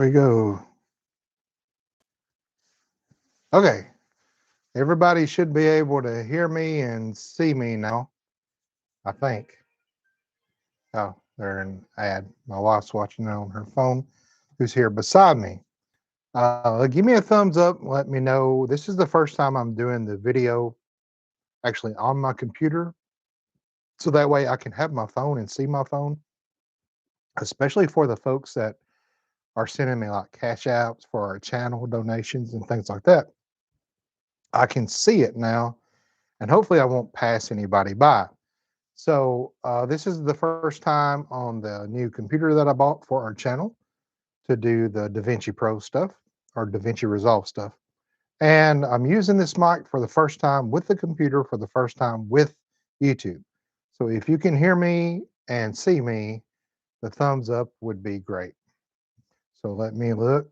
We go. Okay. Everybody should be able to hear me and see me now, I think. Oh, they're an ad. My wife's watching it on her phone, who's here beside me. Give me a thumbs up. Let me know. This is the first time I'm doing the video actually on my computer. So that way I can have my phone and see my phone, especially for the folks that are sending me like cash apps for our channel donations and things like that. I can see it now, and hopefully I won't pass anybody by. So this is the first time on the new computer that I bought for our channel to do the DaVinci Pro stuff or DaVinci Resolve stuff. And I'm using this mic for the first time with the computer for the first time with YouTube. So if you can hear me and see me, the thumbs up would be great. So let me look.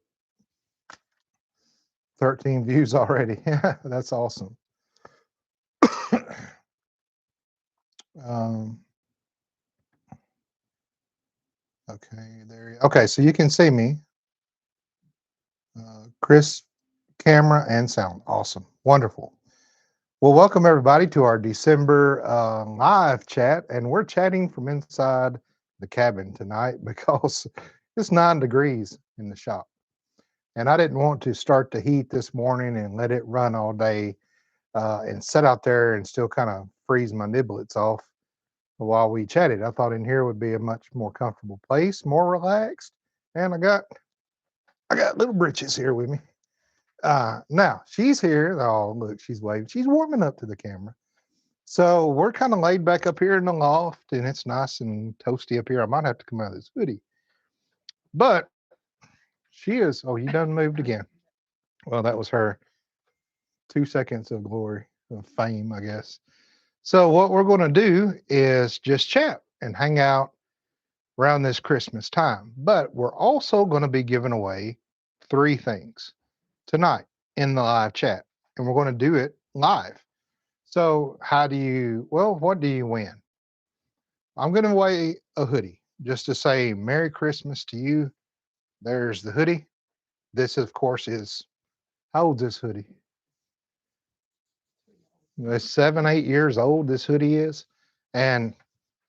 13 views already. That's awesome. um, okay, there. Okay, so you can see me. Chris, camera and sound. Awesome. Wonderful. Well, welcome everybody to our December live chat. And we're chatting from inside the cabin tonight because it's 9 degrees in the shop. And I didn't want to start the heat this morning and let it run all day and sit out there and still kind of freeze my niblets off while we chatted. I thought in here would be a much more comfortable place, more relaxed. And I got little britches here with me. Now she's here. Oh, look, she's waving. She's warming up to the camera. So we're kind of laid back up here in the loft, and it's nice and toasty up here. I might have to come out of this hoodie, but she is. Oh, you done moved again. Well, that was her 2 seconds of glory, of fame, I guess. So what we're going to do is just chat and hang out around this Christmas time. But we're also going to be giving away 3 things tonight in the live chat, and we're going to do it live. So, what do you win? I'm giving away a hoodie just to say Merry Christmas to you. There's the hoodie. This, of course, is how old this hoodie? It's 7, 8 years old. This hoodie is. And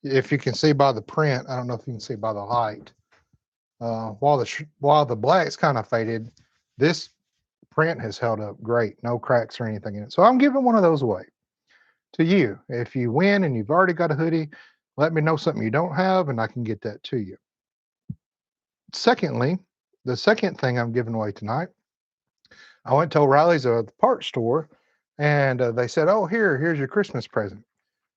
if you can see by the print, I don't know if you can see by the light, while the black's kind of faded, this print has held up great. No cracks or anything in it. So I'm giving one of those away to you. If you win and you've already got a hoodie, let me know something you don't have and I can get that to you. Secondly, the second thing I'm giving away tonight, I went to O'Reilly's at the parts store and they said, "Oh, here's your Christmas present."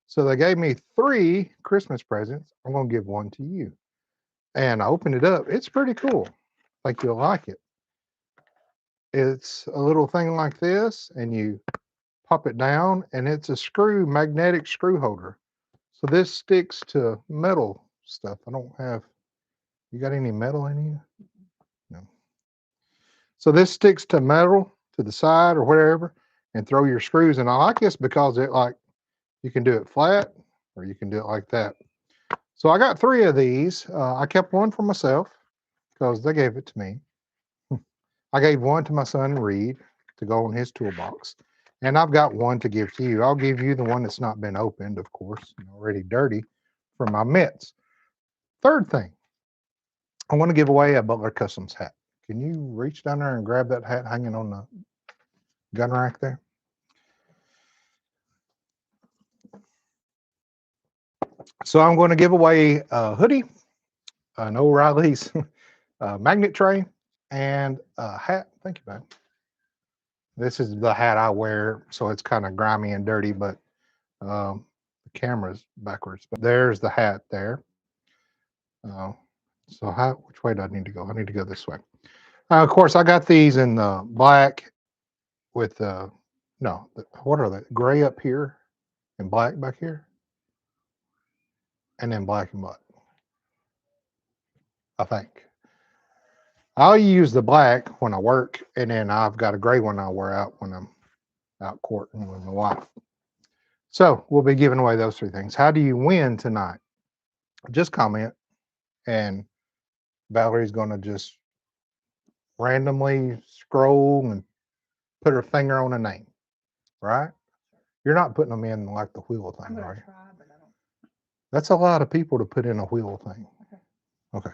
So they gave me 3 Christmas presents. I'm going to give one to you. And I opened it up. It's pretty cool. I think you'll like it. It's a little thing like this, and you pop it down, and it's a magnetic screw holder. So this sticks to metal stuff. I don't have, you got any metal in you? No. So this sticks to metal to the side or wherever and throw your screws. And I like this because you can do it flat or you can do it like that. So I got 3 of these. I kept one for myself because they gave it to me. I gave one to my son Reed to go in his toolbox. And I've got one to give to you. I'll give you the one that's not been opened, of course, and already dirty from my mitts. Third thing, I want to give away a Butler Customs hat. Can you reach down there and grab that hat hanging on the gun rack there? So I'm going to give away a hoodie, an O'Reilly's magnet tray, and a hat. Thank you, man. This is the hat I wear, so it's kind of grimy and dirty, but the camera's backwards. But there's the hat there. Uh, which way do I need to go? I need to go this way. Of course, I got these in black with no, what are they? Gray up here and black back here, and then black and black. I think I'll use the black when I work, and then I've got a gray one I wear out when I'm out courting with my wife. So we'll be giving away those 3 things. How do you win tonight? Just comment, and Valerie's going to just randomly scroll and put her finger on a name, right? You're not putting them in like the wheel thing, right? Try, but I don't. That's a lot of people to put in a wheel thing. Okay.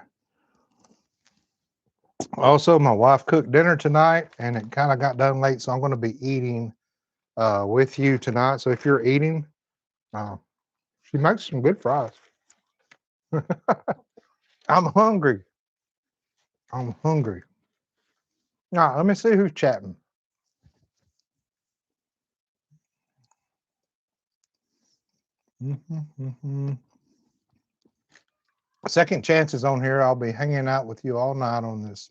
Also, my wife cooked dinner tonight, and it kind of got done late, so I'm going to be eating with you tonight. So if you're eating, uh, she makes some good fries. I'm hungry. I'm hungry. Now, let me see who's chatting. Second chance is on here. I'll be hanging out with you all night on this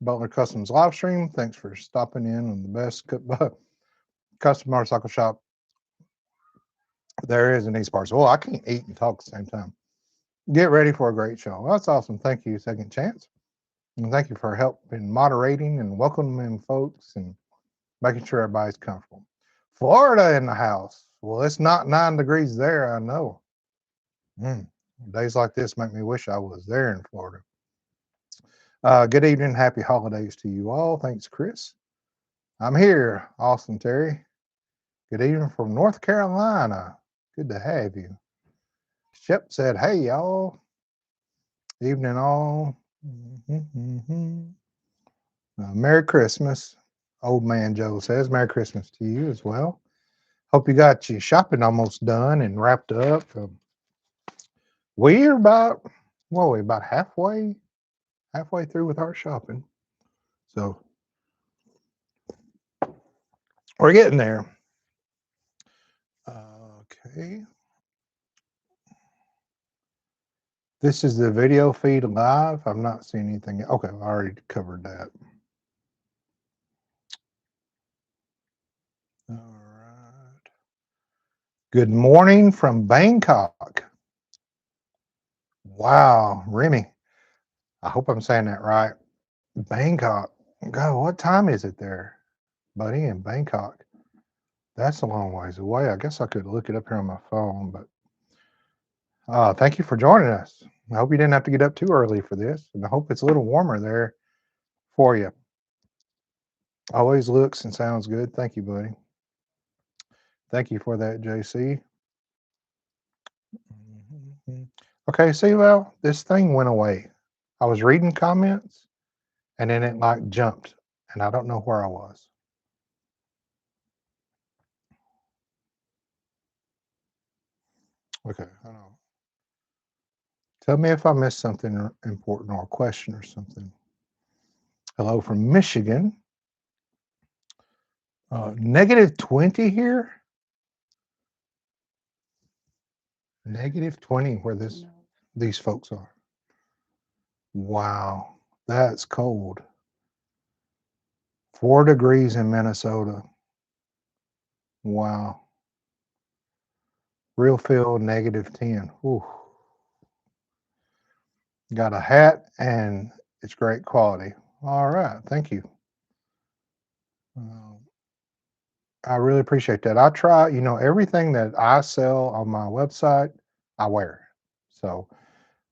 Butler Customs live stream. Thanks for stopping in on the best custom motorcycle shop there is in these parts. Well, I can't eat and talk at the same time. Get ready for a great show. That's awesome. Thank you, Second Chance. And thank you for help in moderating and welcoming folks and making sure everybody's comfortable. Florida in the house. Well, it's not 9 degrees there, I know. Days like this make me wish I was there in Florida. Good evening. Happy holidays to you all. Thanks, Chris. I'm here, Austin Terry. Good evening from North Carolina. Good to have you. Shep said, hey, y'all. Evening, all. Merry Christmas. Old man Joe says, Merry Christmas to you as well. Hope you got your shopping almost done and wrapped up. We're about, about halfway through with our shopping. So we're getting there. Okay. This is the video feed live. I've not seen anything. Okay, I already covered that. All right. Good morning from Bangkok. Wow, Remy. I hope I'm saying that right. Bangkok. God, what time is it there, buddy, in Bangkok? That's a long ways away. I guess I could look it up here on my phone, but thank you for joining us. I hope you didn't have to get up too early for this, and I hope it's a little warmer there for you. Always looks and sounds good. Thank you, buddy. Thank you for that, JC. Okay, see, well, this thing went away. I was reading comments, and then it like jumped, and I don't know where I was. Okay, I don't know. Tell me if I missed something important or a question or something. Hello from Michigan. -20 here. -20 where these folks are. Wow, that's cold. 4 degrees in Minnesota. Wow. Real feel -10. Ooh. Got a hat and it's great quality. All right, thank you. I really appreciate that. I try, everything that I sell on my website, I wear. So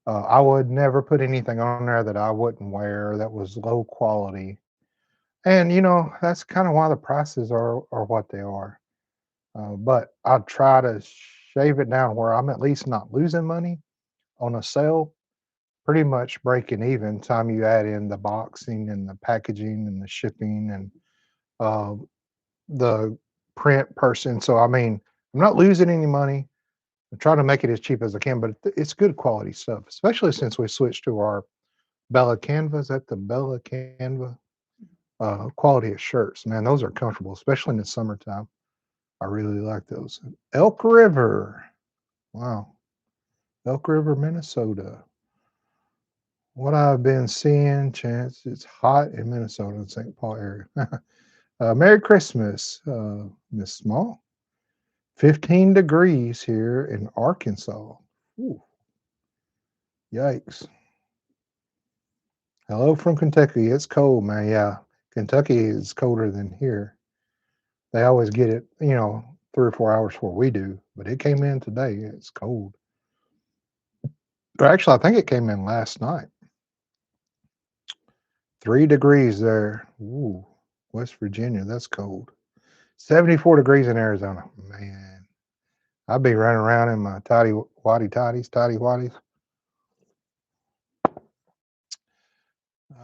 I would never put anything on there that I wouldn't wear that was low quality. And that's kind of why the prices are what they are. But I try to shave it down where I'm at least not losing money on a sale. Pretty much breaking even time you add in the boxing and the packaging and the shipping and uh, the print person. So I mean, I'm not losing any money. I'm trying to make it as cheap as I can, but it's good quality stuff, especially since we switched to our Bella Canva. Is that the Bella Canva quality of shirts? Man, those are comfortable, especially in the summertime. I really like those. Elk River. Wow. Elk River, Minnesota. What I've been seeing, Chance, it's hot in Minnesota, in St. Paul area. Merry Christmas, Miss Small. 15 degrees here in Arkansas. Ooh, yikes. Hello from Kentucky. It's cold, man. Yeah, Kentucky is colder than here. They always get it, 3 or 4 hours before we do, but it came in today. It's cold. Or actually, I think it came in last night. 3 degrees there. Ooh, West Virginia, that's cold. 74 degrees in Arizona. Man, I'd be running around in my tidy whities.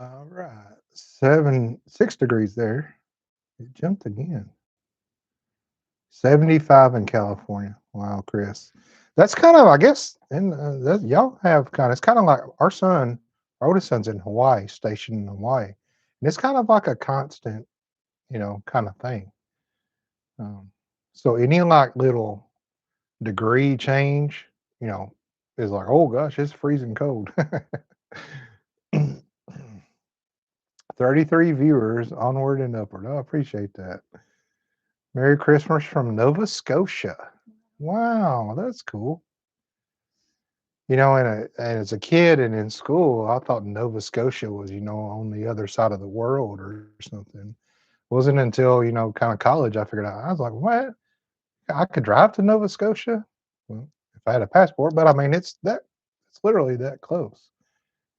All right. 6 degrees there. It jumped again. 75 in California. Wow, Chris. That's kind of, I guess, and that y'all have kind of, it's kind of like our oldest son's in Hawaii, stationed in Hawaii. And it's kind of like a constant, kind of thing. Um, so any like little degree change, you know, is like, oh gosh, it's freezing cold. 33 viewers, onward and upward. I appreciate that. Merry Christmas from Nova Scotia. Wow, that's cool. And as a kid and in school, I thought Nova Scotia was, on the other side of the world or something. Wasn't until, kind of college I figured out. I was like, what? I could drive to Nova Scotia? Well, if I had a passport, but I mean, it's literally that close.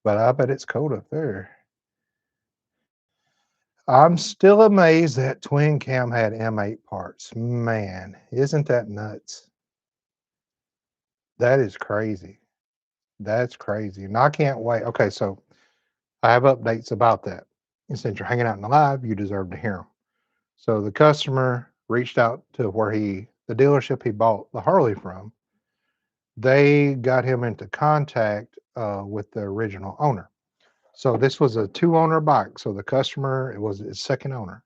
But I bet it's cold up there. I'm still amazed that Twin Cam had M8 parts. Man, isn't that nuts? That is crazy. That's crazy. And I can't wait. Okay, so I have updates about that. And since you're hanging out in the live, you deserve to hear them. So the customer reached out to the dealership he bought the Harley from. They got him into contact with the original owner. So this was a two-owner bike. So the customer, it was his second owner.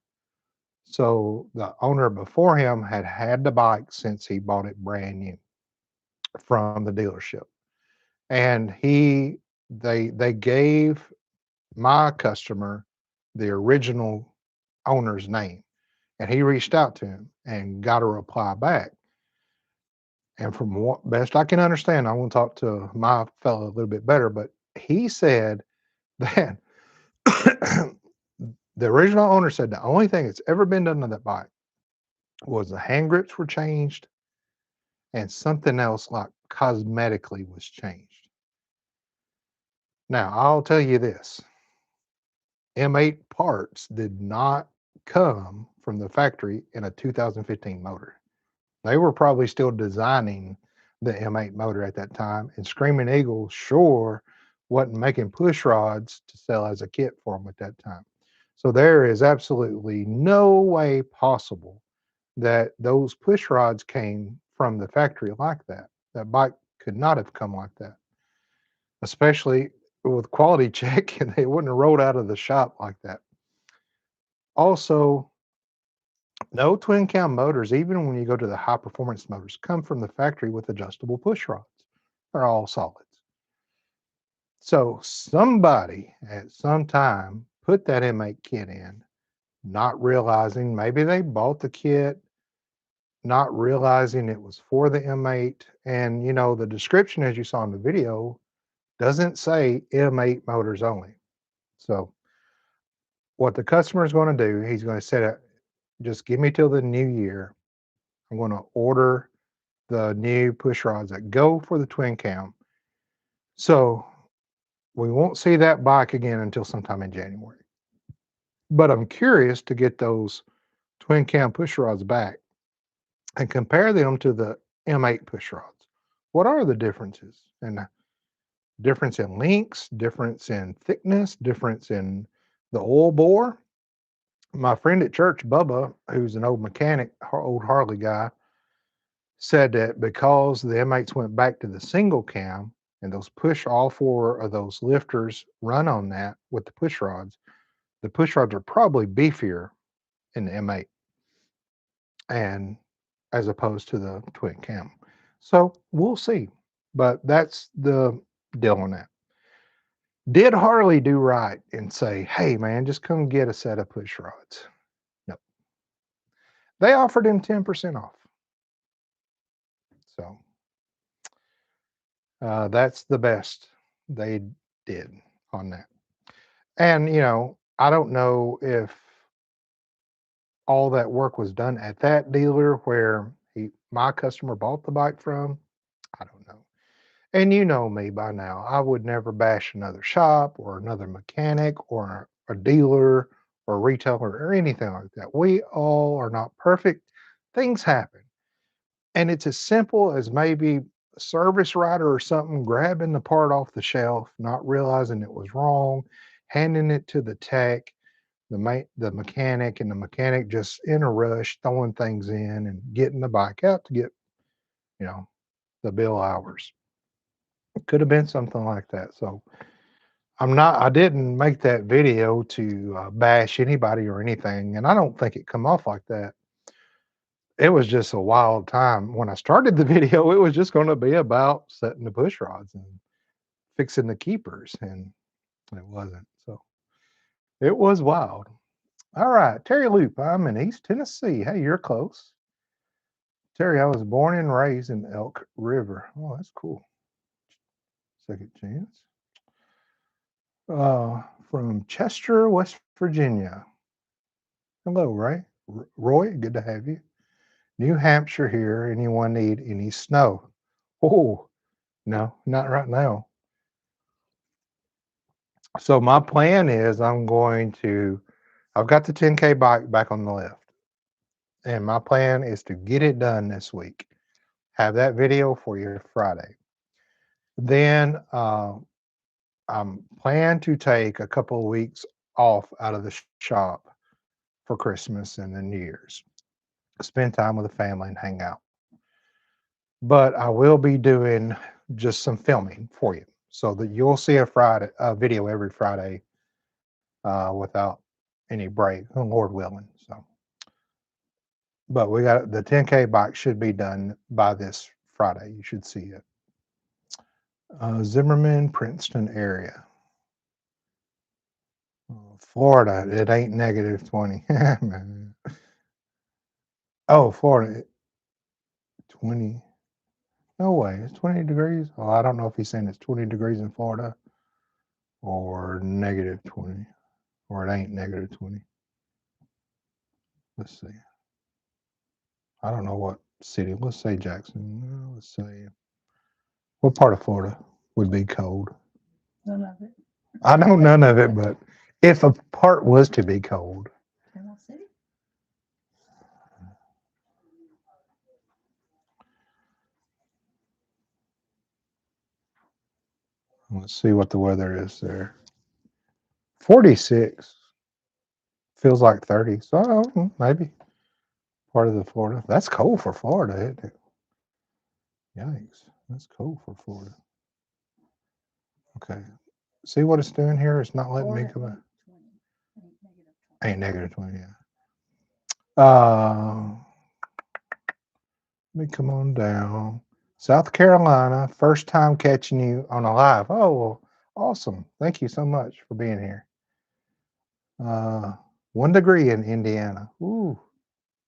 So the owner before him had had the bike since he bought it brand new from the dealership, and they gave my customer the original owner's name, and he reached out to him and got a reply back. And from what best I can understand, I want to talk to my fellow a little bit better, but he said that the original owner said the only thing that's ever been done to that bike was the hand grips were changed and something else like cosmetically was changed. Now, I'll tell you this, M8 parts did not come from the factory in a 2015 motor. They were probably still designing the M8 motor at that time, and Screaming Eagle sure wasn't making push rods to sell as a kit for them at that time. So there is absolutely no way possible that those push rods came from the factory like that. That bike could not have come like that, especially with quality check, and they wouldn't have rolled out of the shop like that. Also, no twin cam motors, even when you go to the high performance motors, come from the factory with adjustable push rods. They're all solids. So somebody at some time put that M8 kit in, not realizing maybe they bought the kit, not realizing it was for the M8. And the description, as you saw in the video, doesn't say M8 motors only. So what the customer is going to do, he's going to set it, just give me till the new year. I'm going to order the new push rods that go for the twin cam. So we won't see that bike again until sometime in January. But I'm curious to get those twin cam push rods back and compare them to the M8 push rods. What are the differences? And difference in links, difference in thickness, difference in the oil bore. My friend at church, Bubba, who's an old mechanic, old Harley guy, said that because the M8s went back to the single cam and all four of those lifters run on that with the push rods are probably beefier in the M8 and as opposed to the twin cam. So we'll see. But that's the deal on that. Did Harley do right and say, hey man, just come get a set of push rods? No. They offered him 10% off. So that's the best they did on that. And, I don't know if all that work was done at that dealer where my customer bought the bike from. I don't know. And you know me by now, I would never bash another shop or another mechanic or a dealer or a retailer or anything like that. We all are not perfect. Things happen. And it's as simple as maybe a service writer or something grabbing the part off the shelf, not realizing it was wrong, handing it to the tech, the mechanic, and the mechanic just in a rush throwing things in and getting the bike out to get, you know, the bill hours. It could have been something like that. So I didn't make that video to bash anybody or anything, and I don't think it come off like that. It was just a wild time. When I started the video, it was just going to be about setting the push rods and fixing the keepers, and it wasn't. So it was wild. All right, Terry Loop. I'm in East Tennessee. Hey, you're close. Terry, I was born and raised in Elk River. Oh, that's cool. Second chance. From Chester, West Virginia. Hello, Ray. Roy, good to have you. New Hampshire here. Anyone need any snow? Oh, no, not right now. So my plan is I've got the 10K bike back on the left, and my plan is to get it done this week. Have that video for you Friday. Then I'm plan to take a couple of weeks off out of the shop for Christmas and the New Year's. Spend time with the family and hang out. But I will be doing just some filming for you so that you'll see a video every Friday without any break, Lord willing. So, but we got the 10K bike should be done by this Friday. You should see it. Zimmerman, Princeton area. Florida, it ain't -20. Oh, Florida, 20. No way, it's 20 degrees. Oh, I don't know if he's saying it's 20 degrees in Florida or -20, or it ain't -20. Let's see. I don't know what city. Let's say Jackson. Let's say what part of Florida would be cold. None of it. I know none of it, but if a part was to be cold, Panama City? let's see what the weather is there. 46 feels like 30, so maybe part of the Florida. That's cold for Florida, isn't it? Yikes, that's cold for Florida. Okay, see what it's doing here? It's not letting me come out. Ain't -20, yeah. Let me come on down. South Carolina, first time catching you on a live. Oh, well, awesome. Thank you so much for being here. 1 degree in Indiana. Ooh,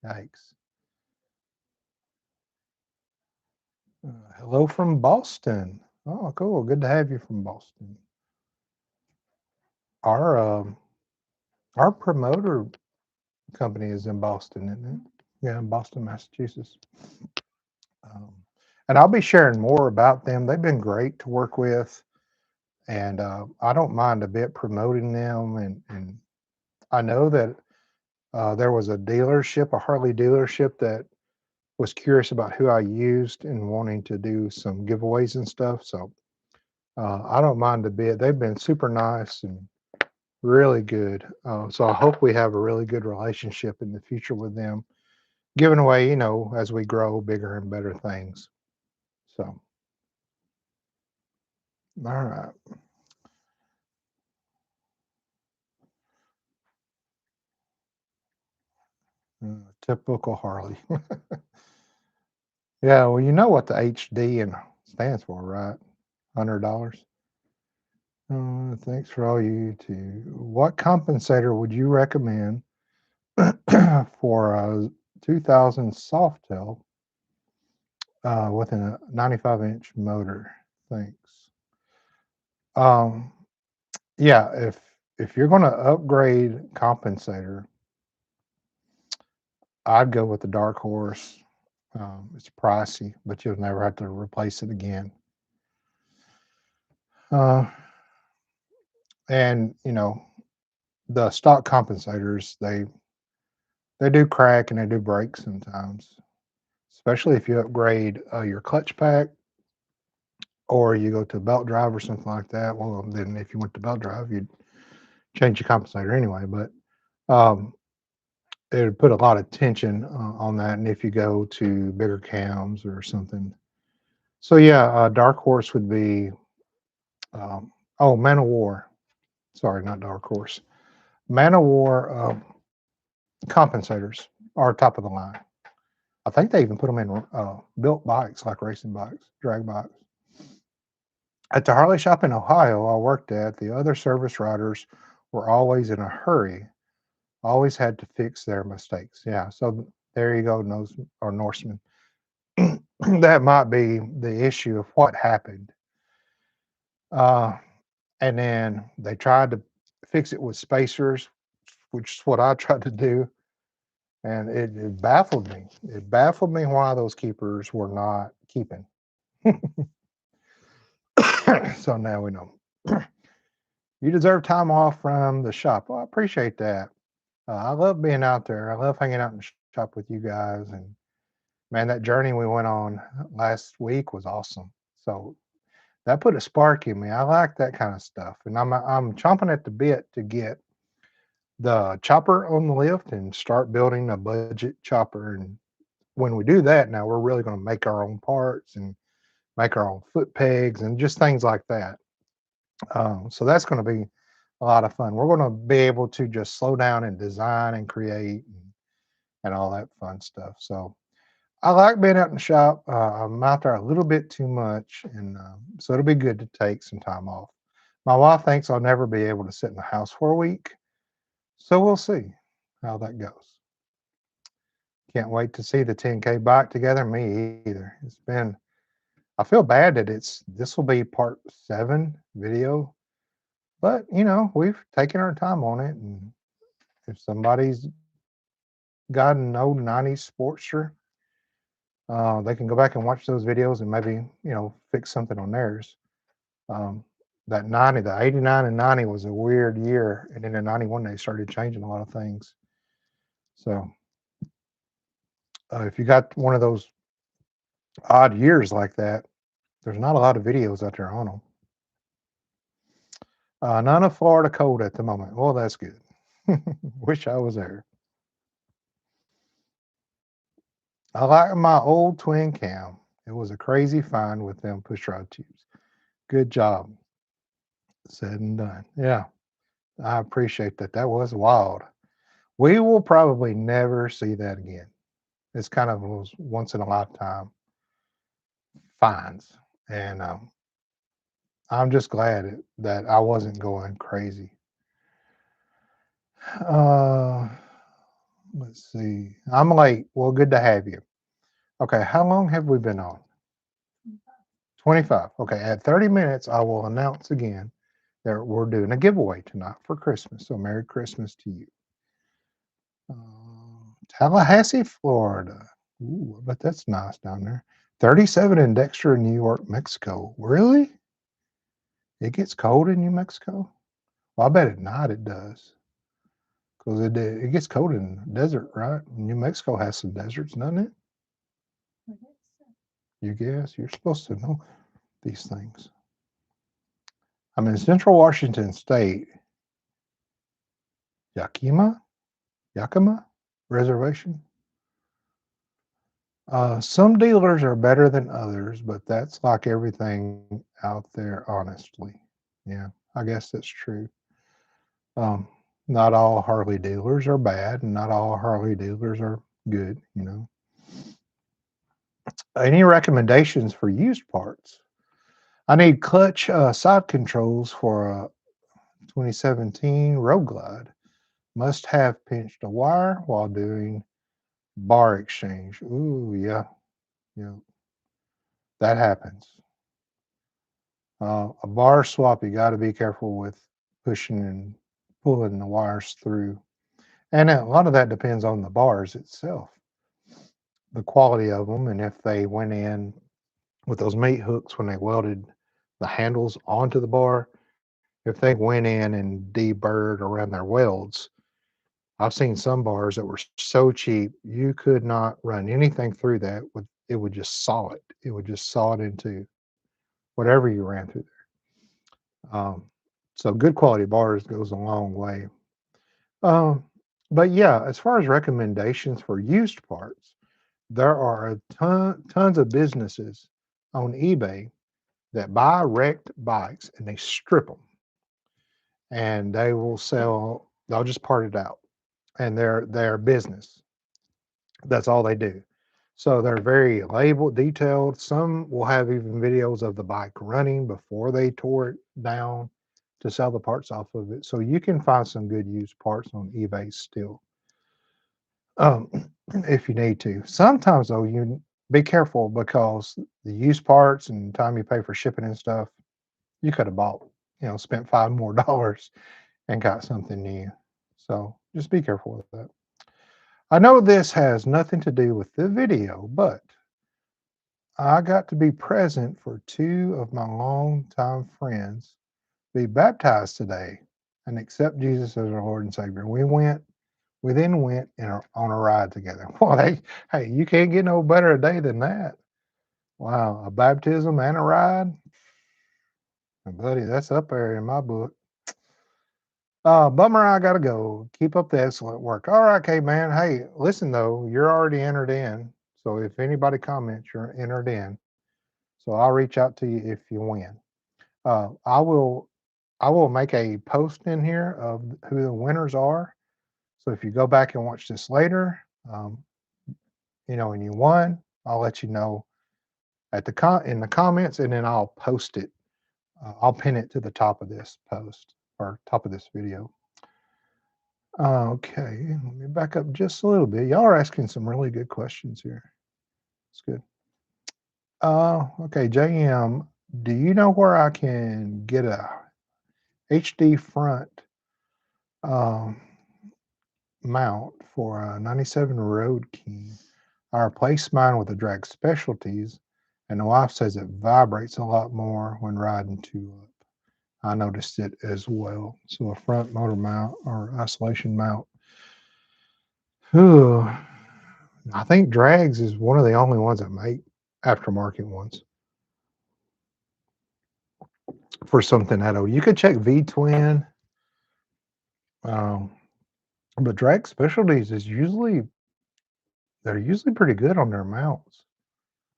yikes. Hello from Boston. Oh, cool. Good to have you from Boston. Our our promoter company is in Boston, isn't it? Yeah, in Boston, Massachusetts. Um, and I'll be sharing more about them. They've been great to work with, and I don't mind a bit promoting them. And I know that there was a dealership, a Harley dealership, that was curious about who I used and wanting to do some giveaways and stuff. So I don't mind a bit. They've been super nice and really good. So I hope we have a really good relationship in the future with them, giving away, as we grow bigger and better things. So, all right. Typical Harley. Yeah, well, you know what the HD and stands for, right? $100. Thanks for all you too. What compensator would you recommend for a 2000 Softail with a 95-inch motor? Thanks. Um, yeah, if you're going to upgrade compensator, I'd go with the Dark Horse. It's pricey, but you'll never have to replace it again. Uh, and the stock compensators, they do crack and they do break sometimes, especially if you upgrade your clutch pack or you go to belt drive or something like that. Well, then if you went to belt drive, you'd change your compensator anyway. But um, it would put a lot of tension on that. And if you go to bigger cams or something, so yeah, dark horse would be oh, Man of War. Sorry, not dark horse. Man of War compensators are top of the line. I think they even put them in built bikes like racing bikes, drag bikes. At the Harley shop in Ohio I worked at, the other service riders were always in a hurry, always had to fix their mistakes. Yeah, so there you go, Norseman. That might be the issue of what happened. Uh, and then they tried to fix it with spacers, which is what I tried to do, and it baffled me. It baffled me why those keepers were not keeping. So now we know. You deserve time off from the shop. Well, I appreciate that. I love being out there. I love hanging out in the shop with you guys. And man, that journey we went on last week was awesome. So that put a spark in me. I like that kind of stuff, and I'm chomping at the bit to get the chopper on the lift and start building a budget chopper. And when we do that, now we're really going to make our own parts and make our own foot pegs and just things like that. So that's going to be a lot of fun. We're going to be able to just slow down and design and create and all that fun stuff. So I like being out in the shop. I'm out there a little bit too much, and so it'll be good to take some time off. My wife thinks I'll never be able to sit in the house for a week, so we'll see how that goes. Can't wait to see the 10K bike together. Me either. It's been. I feel bad that this will be part 7 video, but we've taken our time on it, and if somebody's got an old '90s Sportster, they can go back and watch those videos and maybe fix something on theirs. Um, that 90, the 89 and 90 was a weird year, and then in 91 they started changing a lot of things. So if you got one of those odd years like that, there's not a lot of videos out there on them. None of Florida cold at the moment. Well, that's good. Wish I was there. I like my old twin cam. It was a crazy find with them push rod tubes. Good job. Said and done. Yeah, I appreciate that. That was wild. We will probably never see that again. It's kind of those once in a lifetime finds. And I'm just glad that I wasn't going crazy. Uh, let's see. I'm late. Well, good to have you. Okay, how long have we been on? 25. Okay, at 30 minutes, I will announce again that we're doing a giveaway tonight for Christmas. So, Merry Christmas to you. Tallahassee, Florida. Ooh, but that's nice down there. 37 in Dexter, New York, Mexico. Really? It gets cold in New Mexico? Well, I bet at night it does. Because it gets cold in the desert, right? New Mexico has some deserts, doesn't it? You guess? You're supposed to know these things. I'm in Central Washington State. Yakima? Yakima? Reservation? Some dealers are better than others, but that's like everything out there, honestly. Yeah, I guess that's true. Um, Not all Harley dealers are bad, and not all Harley dealers are good. Any recommendations for used parts? I need clutch side controls for a 2017 Road Glide. Must have pinched a wire while doing bar exchange. Ooh, yeah, yeah, that happens. A bar swap, you got to be careful with pushing and pulling the wires through. And a lot of that depends on the bars itself, the quality of them, and if they went in with those meat hooks when they welded the handles onto the bar. if they went in and deburred around their welds, I've seen some bars that were so cheap you could not run anything through that with it would just saw it. It would just saw it into whatever you ran through there. So good quality bars goes a long way. Um, but yeah, as far as recommendations for used parts, there are tons of businesses on eBay that buy wrecked bikes and they strip them and they will sell. They'll just part it out, and their business. That's all they do. So they're very labeled, detailed. Some will have even videos of the bike running before they tore it down to sell the parts off of it. So you can find some good used parts on eBay still, um, if you need to. Sometimes though, you be careful because the used parts and time you pay for shipping and stuff, you could have bought, spent $5 more and got something new. So just be careful with that. I know this has nothing to do with the video, but I got to be present for two of my longtime friends be baptized today and accept Jesus as our Lord and Savior. We then went on a ride together. Well, hey, you can't get no better a day than that. Wow, a baptism and a ride, buddy, that's up there in my book. Bummer, I gotta go. Keep up the excellent work. All right, okay, man. Hey, listen though, you're already entered in. So if anybody comments, you're entered in. So I'll reach out to you if you win. Uh, I will I will make a post in here of who the winners are. So if you go back and watch this later, um, and you won, I'll let you know in the comments, and then I'll post it. I'll pin it to the top of this post or top of this video. Okay, let me back up just a little bit. Y'all are asking some really good questions here. It's good. Okay, JM, do you know where I can get a HD front um, mount for a 97 Road King? I replaced mine with a Drag Specialties, and the wife says it vibrates a lot more when riding two up. I noticed it as well. So a front motor mount or isolation mount. Whew, I think Drags is one of the only ones that make aftermarket ones for something that old. You could check V Twin, um, but Drag Specialties is usually they're usually pretty good on their mounts.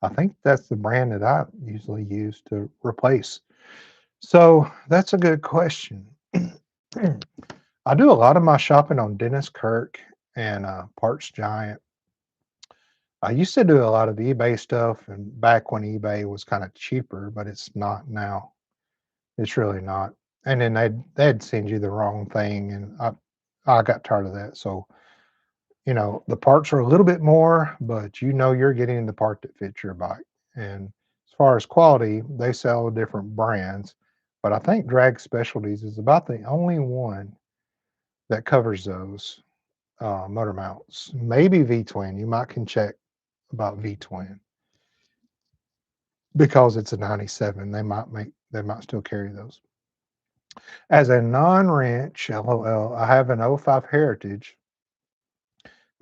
I think that's the brand that I usually use to replace. So that's a good question. I do a lot of my shopping on Dennis Kirk and Parts Giant. I used to do a lot of eBay stuff, and back when eBay was kind of cheaper, but it's not now. It's really not. And then they'd send you the wrong thing, and I got tired of that. So the parts are a little bit more, but you're getting the part that fits your bike. And as far as quality, they sell different brands, but I think Drag Specialties is about the only one that covers those motor mounts. Maybe V Twin. You might can check about V Twin because it's a 97. They might still carry those. As a non-wrench, LOL, I have an '05 Heritage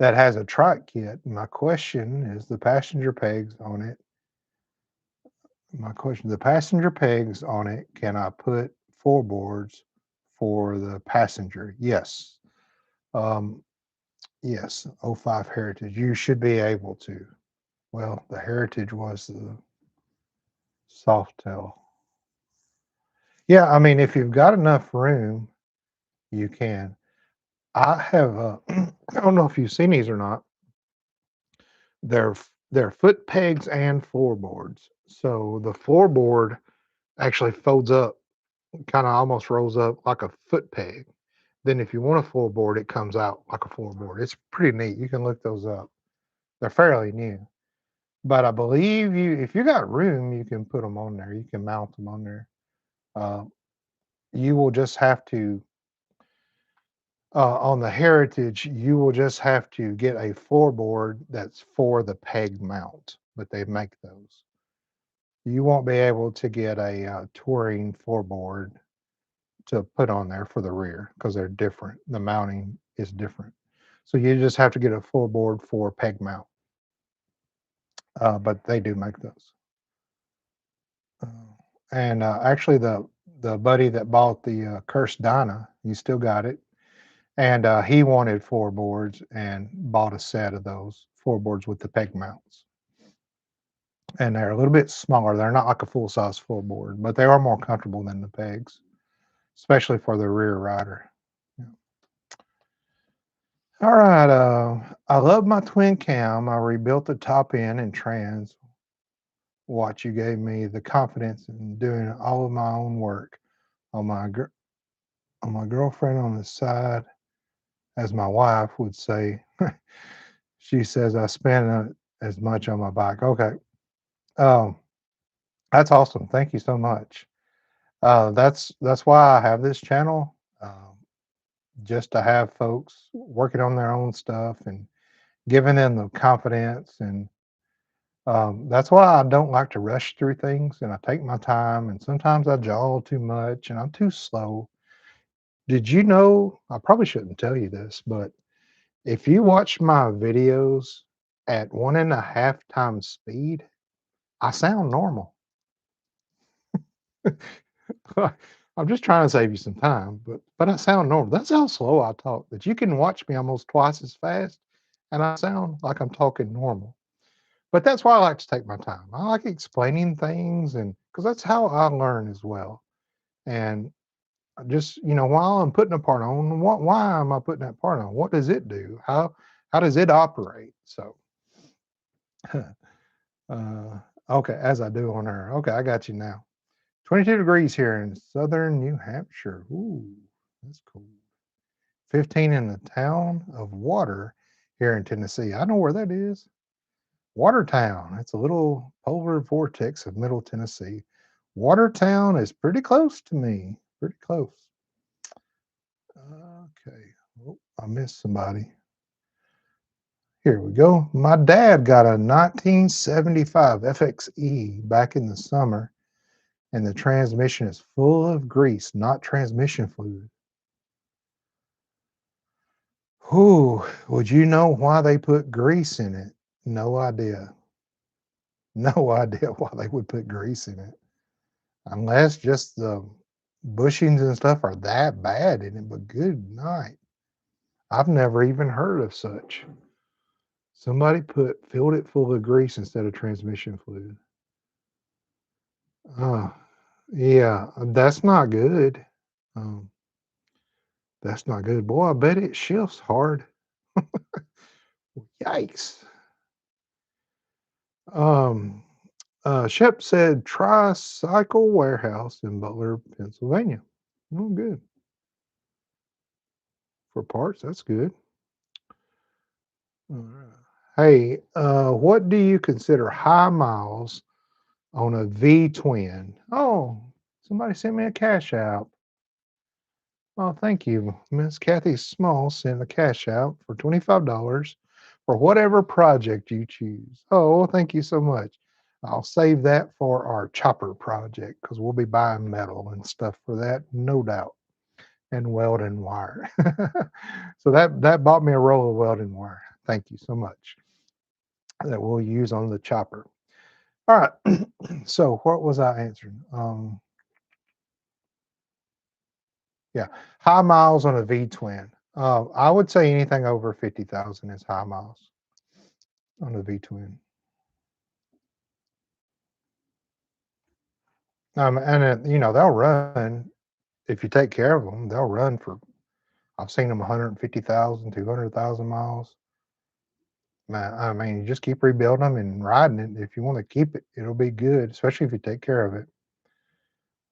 that has a trike kit. My question is the passenger pegs on it. The passenger pegs on it, can I put floorboards for the passenger? Yes. Um, yes, '05 Heritage. You should be able to. Well, the Heritage was the soft tail. Yeah, I mean, if you've got enough room, you can. I have, I don't know if you've seen these or not. They're foot pegs and floorboards. So the floorboard actually folds up, kind of almost rolls up like a foot peg. Then if you want a floorboard, it comes out like a floorboard. It's pretty neat. You can look those up. They're fairly new. But I believe if you got room, you can put them on there. You can mount them on there. Uh, you will just have to on the Heritage, you will just have to get a floorboard that's for the peg mount, but they make those. You won't be able to get a touring floorboard to put on there for the rear because they're different. The mounting is different. So you just have to get a full board for peg mount. But they do make those. Uh, and actually, the buddy that bought the Cursed Dinah, he still got it, and he wanted four boards and bought a set of those four boards with the peg mounts. And they're a little bit smaller. They're not like a full size four board, but they are more comfortable than the pegs, especially for the rear rider. Yeah. All right. I love my twin cam. I rebuilt the top end and trans. Watch, you gave me the confidence in doing all of my own work on my girlfriend on the side, as my wife would say. She says I spend as much on my bike. Okay. Um, that's awesome. Thank you so much. That's why I have this channel, just to have folks working on their own stuff and giving them the confidence. And that's why I don't like to rush through things, and I take my time. And sometimes I jaw too much, and I'm too slow. Did you know? I probably shouldn't tell you this, but if you watch my videos at 1.5 times speed, I sound normal. I'm just trying to save you some time, but I sound normal. That's how slow I talk. That you can watch me almost twice as fast, and I sound like I'm talking normal. But that's why I like to take my time. I like explaining things, and because that's how I learn as well. And just while I'm putting a part on, why am I putting that part on? What does it do? How does it operate? So, uh, okay, as I do on her. Okay, I got you now. 22 degrees here in southern New Hampshire. Ooh, that's cool. 15 in the town of Water here in Tennessee. I know where that is. Watertown. It's a little polar vortex of Middle Tennessee. Watertown is pretty close to me. Pretty close. Okay. Oh, I missed somebody. Here we go. My dad got a 1975 FXE back in the summer, and the transmission is full of grease, not transmission fluid. Who would you know why they put grease in it? No idea. No idea why they would put grease in it. Unless just the bushings and stuff are that bad in it, but good night. I've never even heard of such. Somebody filled it full of grease instead of transmission fluid. Oh, yeah, that's not good. Um, that's not good. Boy, I bet it shifts hard. Yikes. Um, Shep said Tricycle Warehouse in Butler, Pennsylvania. Oh, good. For parts, that's good. All right. Hey, what do you consider high miles on a V twin? Oh, somebody sent me a cash out. Oh, thank you. Miss Kathy Small sent a cash out for $25 for whatever project you choose. Oh, well, thank you so much. I'll save that for our chopper project because we'll be buying metal and stuff for that, no doubt, and welding wire. So that bought me a roll of welding wire. Thank you so much. That we'll use on the chopper. All right. So what was I answering? Yeah, high miles on a V twin. I would say anything over 50,000 is high miles on a V twin. And they'll run if you take care of them. They'll run for. I've seen them 150,000, 200,000 miles. Man, I mean, you just keep rebuilding them and riding it. If you want to keep it, it'll be good, especially if you take care of it.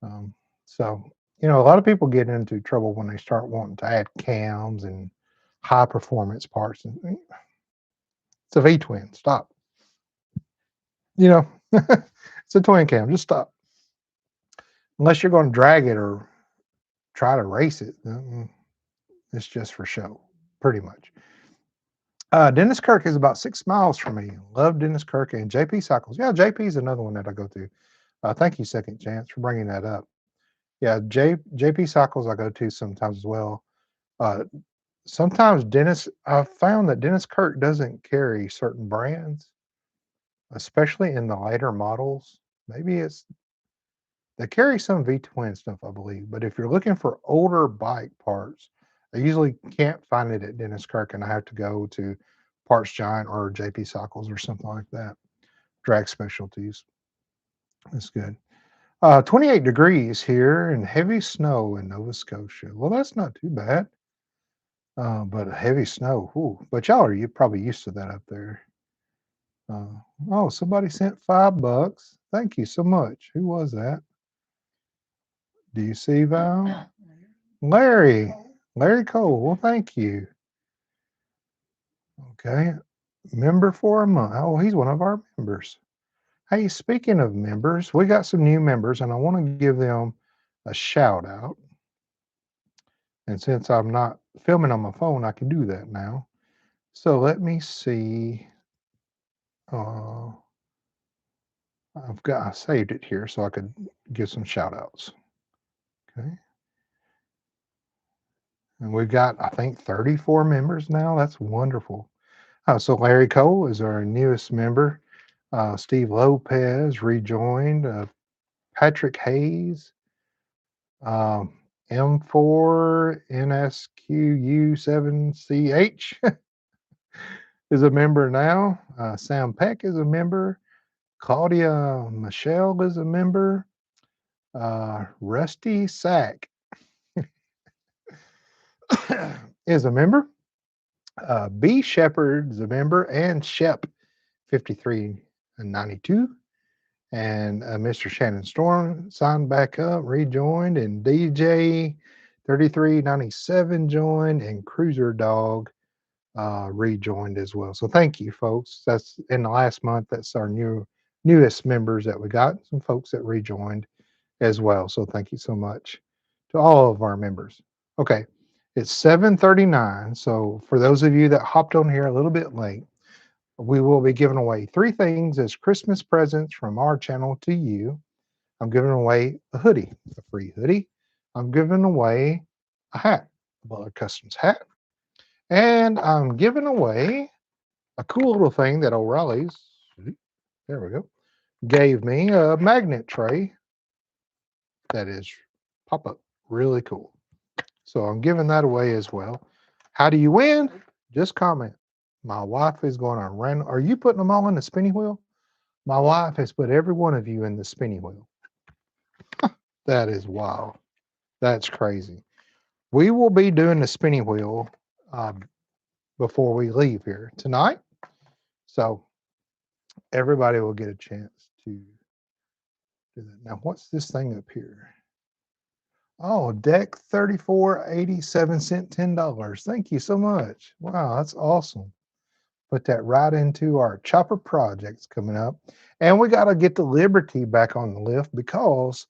Um, so, a lot of people get into trouble when they start wanting to add cams and high performance parts. And it's a V twin. Stop. You know, it's a twin cam. Just stop. Unless you're going to drag it or try to race it, it's just for show, pretty much. Dennis Kirk is about 6 miles from me. Love Dennis Kirk and JP Cycles. Yeah, JP is another one that I go to. Thank you, Second Chance, for bringing that up. Yeah, JP Cycles I go to sometimes as well. Uh, Sometimes Dennis, I've found that Dennis Kirk doesn't carry certain brands, especially in the later models. Maybe it's they carry some V-twin stuff, I believe. But if you're looking for older bike parts, I usually can't find it at Dennis Kirk, and I have to go to Parts Giant or JP Cycles or something like that. Drag Specialties. That's good. 28 degrees here and heavy snow in Nova Scotia. Well, that's not too bad. But heavy snow. Ooh. But y'all are you probably used to that up there. Uh, oh, somebody sent $5. Thank you so much. Who was that? Do you see Val? Larry. Larry Cole. Well, thank you. Okay. Member for a month. Oh, he's one of our members. Hey, speaking of members, we got some new members, and I want to give them a shout out. And since I'm not filming on my phone, I can do that now. So let me see. Uh, I saved it here so I could give some shout outs. Okay. And we've got, I think, 34 members now. That's wonderful. So Larry Cole is our newest member. Steve Lopez rejoined. Patrick Hayes, um, M4NSQU7CH is a member now. Sam Peck is a member. Claudia Michelle is a member. Rusty Sack is a member. B Shepard is a member, and Shep 5392. And Mr. Shannon Storm signed back up, rejoined, and DJ 3397 joined, and Cruiser Dog rejoined as well. So thank you, folks. That's in the last month. That's our newest members that we got. Some folks that rejoined as well. So thank you so much to all of our members. Okay, it's 7:39. So for those of you that hopped on here a little bit late, we will be giving away three things as Christmas presents from our channel to you. I'm giving away a hoodie, a free hoodie. I'm giving away a hat, a Butler Customs hat. And I'm giving away a cool little thing that O'Reilly's, there we go, gave me a magnet tray that is pop up really cool. So I'm giving that away as well. How do you win? Just comment. My wife is going to run. Are you putting them all in the spinning wheel? My wife has put every one of you in the spinning wheel. That is wild. That's crazy. We will be doing the spinning wheel um, before we leave here tonight. So everybody will get a chance to do that. Now, what's this thing up here? Oh, deck 34.87 cent, $10. Thank you so much. Wow, that's awesome. Put that right into our chopper projects coming up. And we got to get the Liberty back on the lift because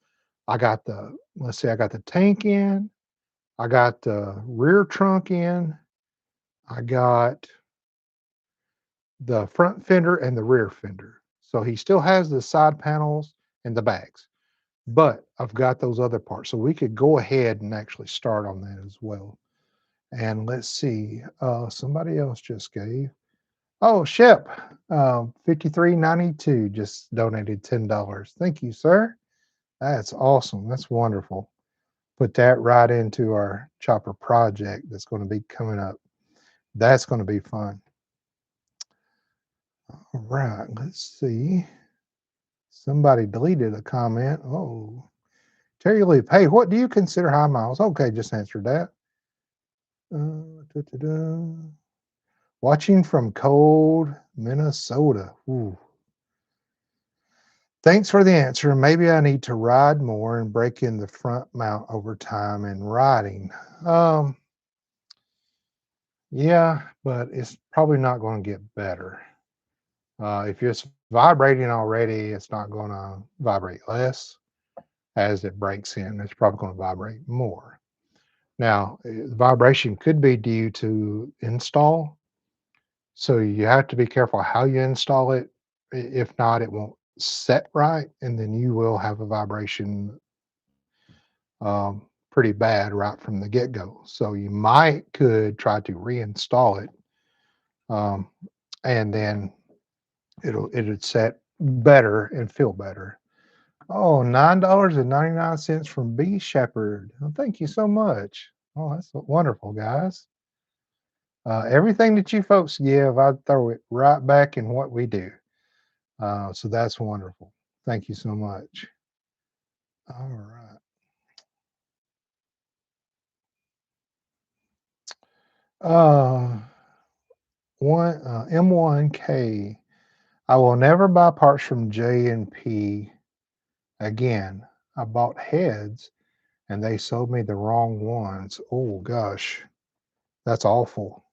I got the, let's see, I got the tank in, I got the rear trunk in, I got the front fender and the rear fender. So he still has the side panels and the bags, but I've got those other parts. So we could go ahead and actually start on that as well. And let's see, somebody else just gave. Oh, Shep, 5392 just donated $10. Thank you, sir. That's awesome. That's wonderful. Put that right into our chopper project that's going to be coming up. That's going to be fun. All right, let's see. Somebody deleted a comment. Oh, Terry Leap. Hey, what do you consider high miles? Okay, just answered that. Da-da-da. Watching from cold Minnesota. Ooh. Thanks for the answer. Maybe I need to ride more and break in the front mount over time and riding. Um, yeah, but it's probably not going to get better. If it's vibrating already, it's not going to vibrate less. As it breaks in, it's probably going to vibrate more. Now, vibration could be due to install. So you have to be careful how you install it. If not, it won't set right, and then you will have a vibration pretty bad right from the get go. So you might could try to reinstall it, um, and then it'll set better and feel better. Oh, $9.99 from B Shepherd. Oh, thank you so much. Oh, that's wonderful, guys. Everything that you folks give, I throw it right back in what we do. So that's wonderful. Thank you so much. All right. Uh, M1K. I will never buy parts from J and P again. I bought heads and they sold me the wrong ones. Oh gosh, that's awful.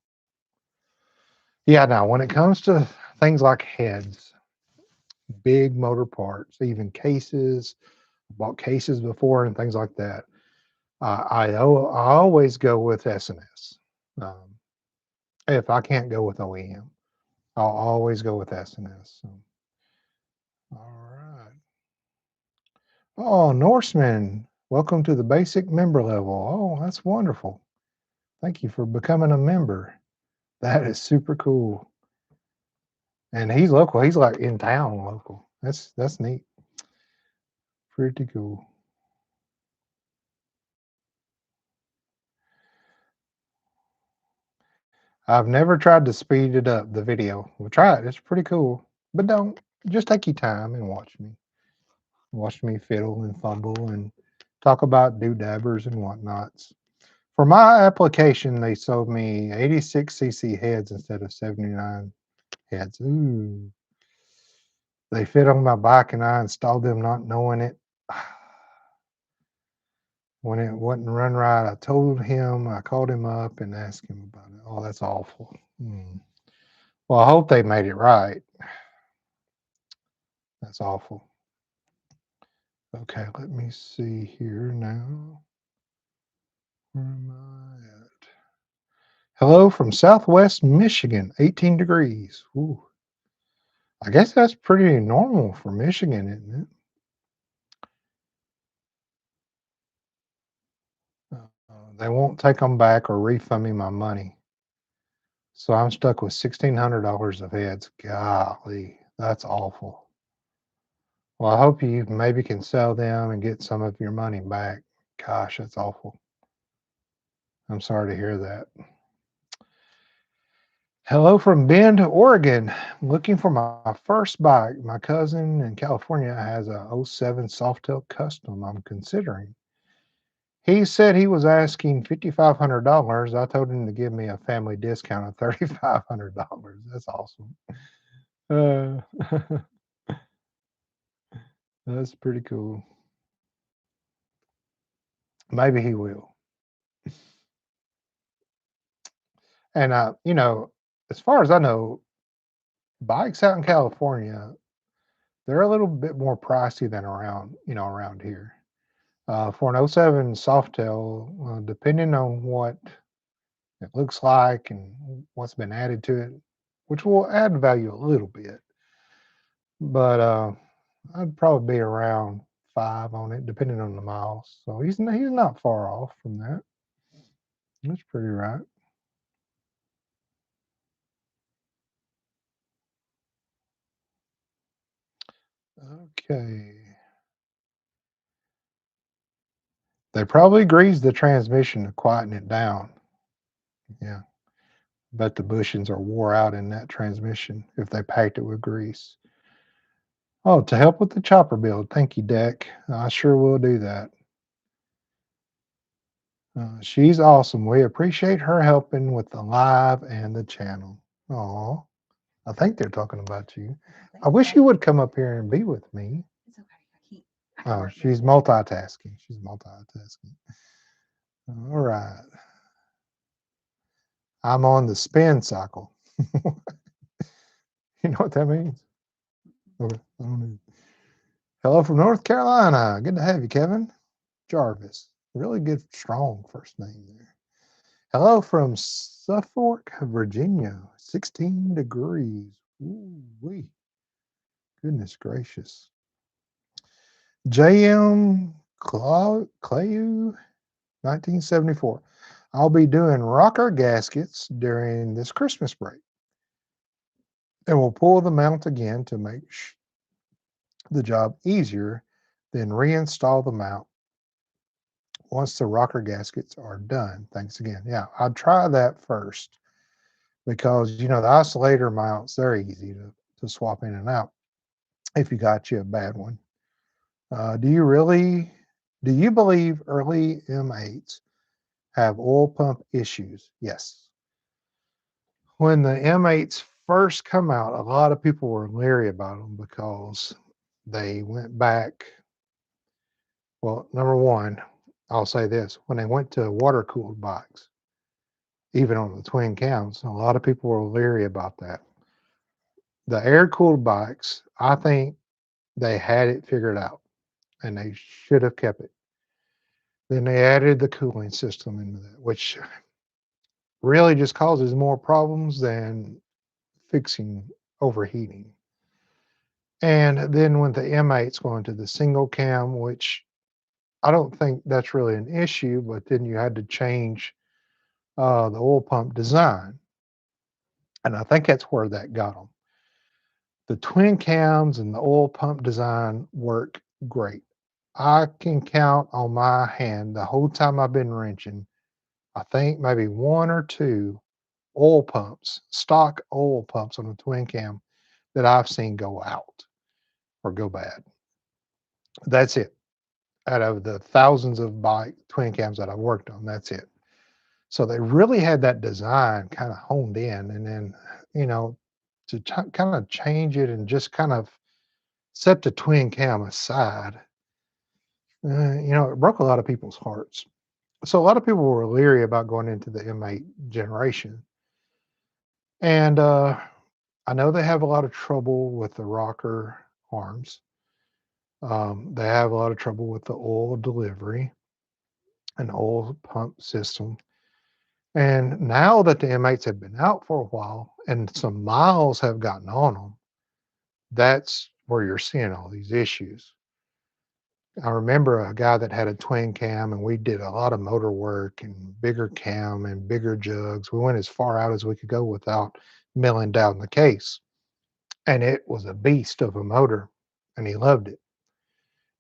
Yeah, now when it comes to things like heads, big motor parts, even cases, bought cases before and things like that. I always go with S&S. Um, if I can't go with OEM, I'll always go with S&S. So, all right. Oh, Norseman, welcome to the basic member level. Oh, that's wonderful. Thank you for becoming a member. That is super cool. And he's local. He's like in town local. That's neat. Pretty cool. I've never tried to speed it up the video. We'll try it. It's pretty cool. But don't just take your time and watch me. Watch me fiddle and fumble and talk about doodabbers and whatnots. For my application, they sold me 86cc heads instead of 79 heads. Ooh. They fit on my bike and I installed them not knowing it. When it wouldn't run right, I told him, I called him up and asked him about it. Oh, that's awful. Hmm. Well, I hope they made it right. That's awful. Okay, let me see here now. Where am I at? Hello from Southwest Michigan, 18 degrees. Ooh, I guess that's pretty normal for Michigan, isn't it? They won't take them back or refund me my money. So I'm stuck with $1,600 of heads. Golly, that's awful. Well, I hope you maybe can sell them and get some of your money back. Gosh, that's awful. I'm sorry to hear that. Hello from Bend, Oregon. Looking for my first bike. My cousin in California has a '07 Softail Custom I'm considering. He said he was asking $5,500. I told him to give me a family discount of $3,500. That's awesome. Uh, that's pretty cool. Maybe he will. And as far as I know, bikes out in California, they're a little bit more pricey than around here. For an '07 Softail, depending on what it looks like and what's been added to it, which will add value a little bit, but I'd probably be around 5 on it, depending on the miles. So he's not far off from that. That's pretty right. Okay. They probably greased the transmission to quieten it down. Yeah. Bet the bushings are wore out in that transmission if they packed it with grease. Oh, to help with the chopper build. Thank you, Deck. I sure will do that. She's awesome. We appreciate her helping with the live and the channel. Aw, I think they're talking about you. I wish you would come up here and be with me. It's okay. Oh, she's multitasking. She's multitasking. All right. I'm on the spin cycle. You know what that means? Okay, I don't know. Hello from North Carolina. Good to have you, Kevin. Jarvis. Really good, strong first name there. Hello from Suffolk, Virginia. 16 degrees. Ooh wee. Goodness gracious. JM Clayu 1974. I'll be doing rocker gaskets during this Christmas break. And we'll pull the mount again to make the job easier, then reinstall the mount once the rocker gaskets are done. Thanks again. Yeah, I'd try that first because, the oscillator mounts, they're easy to swap in and out if you got you a bad one. Do you believe early M8s have oil pump issues? Yes. When the M8s first come out, a lot of people were leery about them because they went back. Well, number one, I'll say this: when they went to water cooled bikes, even on the twin cams, a lot of people were leery about that. The air cooled bikes, I think they had it figured out and they should have kept it. Then they added the cooling system into that, which really just causes more problems than fixing overheating. And then when the M8's going to the single cam, which I don't think that's really an issue, but then you had to change the oil pump design. And I think that's where that got them. The twin cams and the oil pump design work great. I can count on my hand the whole time I've been wrenching, I think maybe one or two oil pumps, stock oil pumps on the twin cam that I've seen go out or go bad. That's it. Out of the thousands of bike twin cams that I've worked on, that's it. So they really had that design kind of honed in, and then you know to kind of change it and just kind of set the twin cam aside. It broke a lot of people's hearts. So a lot of people were leery about going into the M8 generation, and I know they have a lot of trouble with the rocker arms. They have a lot of trouble with the oil delivery and oil pump system. And now that the M8s have been out for a while and some miles have gotten on them, that's where you're seeing all these issues. I remember a guy that had a twin cam, and we did a lot of motor work and bigger cam and bigger jugs. We went as far out as we could go without milling down the case. And it was a beast of a motor, and he loved it.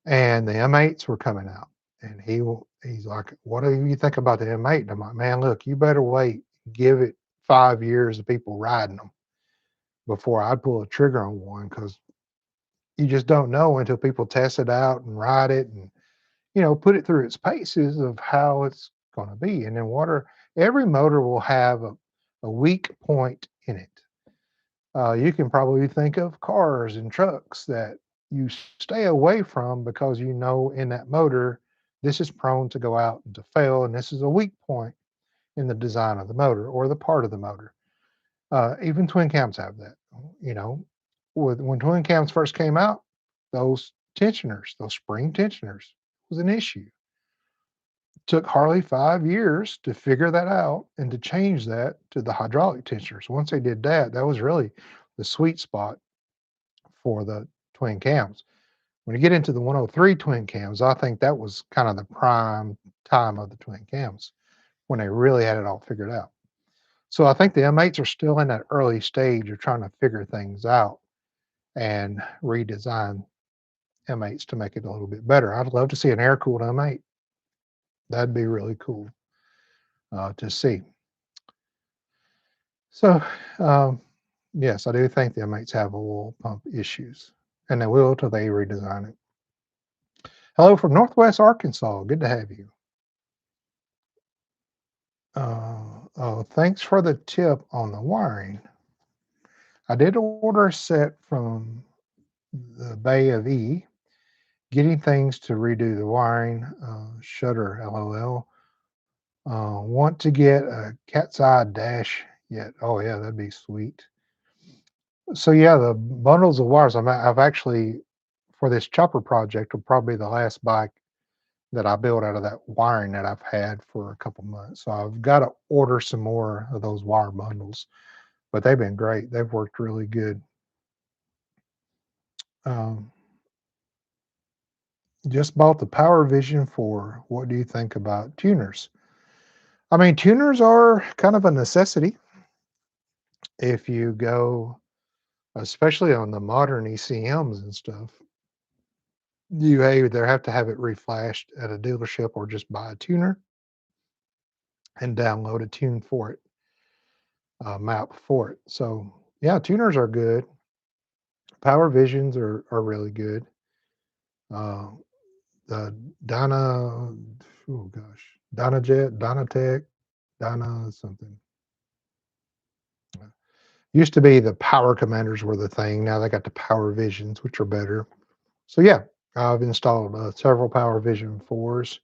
And the M8s were coming out, and he's like, "What do you think about the M8?" And I'm like, "Man, look, you better wait, give it 5 years of people riding them before I'd pull a trigger on one, because you just don't know until people test it out and ride it and put it through its paces of how it's going to be." And then every motor will have a weak point in it. You can probably think of cars and trucks that you stay away from because in that motor, this is prone to go out and to fail, and this is a weak point in the design of the motor or the part of the motor. Even twin cams have that. You know, when twin cams first came out, those tensioners, those spring tensioners, was an issue. Took Harley 5 years to figure that out and to change that to the hydraulic tensioners. Once they did that, that was really the sweet spot for the twin cams. When you get into the 103 twin cams, I think that was kind of the prime time of the twin cams when they really had it all figured out. So I think the M8s are still in that early stage of trying to figure things out and redesign M8s to make it a little bit better. I'd love to see an air cooled M8. That'd be really cool to see. So, um, yes, I do think the M8s have oil pump issues, and they will till they redesign it. Hello from Northwest Arkansas. Good to have you. Oh, thanks for the tip on the wiring. I did order a set from the Bay of E, getting things to redo the wiring. Shutter, LOL. Want to get a cat's eye dash yet? Oh yeah, that'd be sweet. So yeah, the bundles of wires. I've actually, for this chopper project, will probably be the last bike that I built out of that wiring that I've had for a couple months. So I've got to order some more of those wire bundles, but they've been great. They've worked really good. Um, Just bought the Power Vision 4. What do you think about tuners? I mean, tuners are kind of a necessity if you go, especially on the modern ECMs and stuff. You either have to have it reflashed at a dealership or just buy a tuner and download a tune for it, map for it. So, yeah, tuners are good. Power Visions are really good. Uh, the Dyna, oh gosh, Dynajet, Dynatech, Dyna something. Used to be the Power Commanders were the thing. Now they got the Power Visions, which are better. So yeah, I've installed several Power Vision 4s.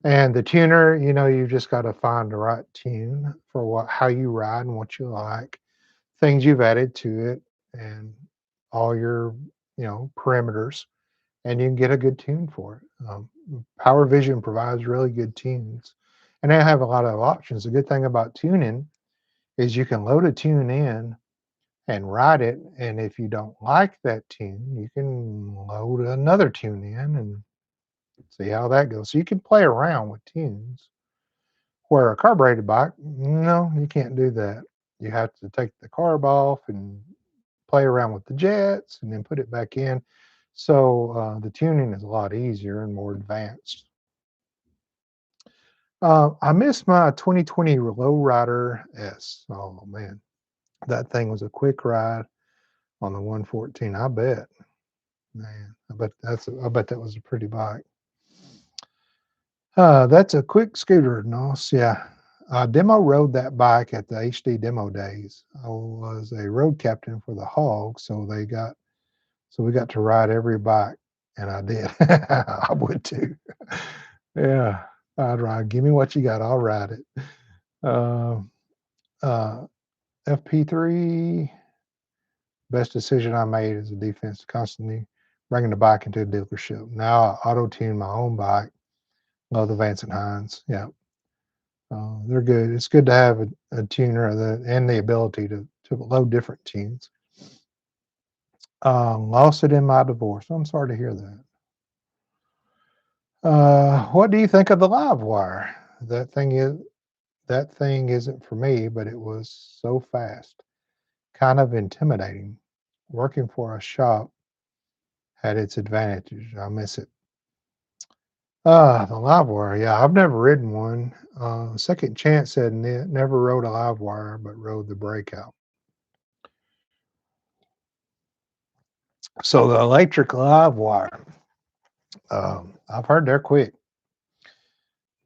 And the tuner, you just got to find the right tune for how you ride and what you like, things you've added to it, and all your, parameters, and you can get a good tune for it. Power Vision provides really good tunes, and they have a lot of options. The good thing about tuning is you can load a tune in and ride it, and if you don't like that tune, you can load another tune in and see how that goes. So you can play around with tunes. Where a carbureted bike, no, you can't do that. You have to take the carb off and play around with the jets and then put it back in. So the tuning is a lot easier and more advanced. I missed my 2020 Lowrider S. Oh man, that thing was a quick ride on the 114. I bet, man. I bet that was a pretty bike. That's a quick scooter, Nos. Yeah. I demo rode that bike at the HD demo days. I was a road captain for the Hogs, so we got to ride every bike, and I did. I would too. Yeah, I'd ride. Give me what you got. I'll ride it. Uh, uh, FP3, best decision I made as a defense, constantly bringing the bike into a dealership. Now I auto tune my own bike. Love the Vance and Hines. Yeah. They're good. It's good to have a tuner and the ability to load different tunes. Lost it in my divorce. I'm sorry to hear that. What do you think of the live wire? That thing isn't for me, but it was so fast, kind of intimidating. Working for a shop had its advantages. I miss it. The live wire. Yeah, I've never ridden one. Second Chance said never rode a live wire, but rode the breakout. So the electric live wire, I've heard they're quick,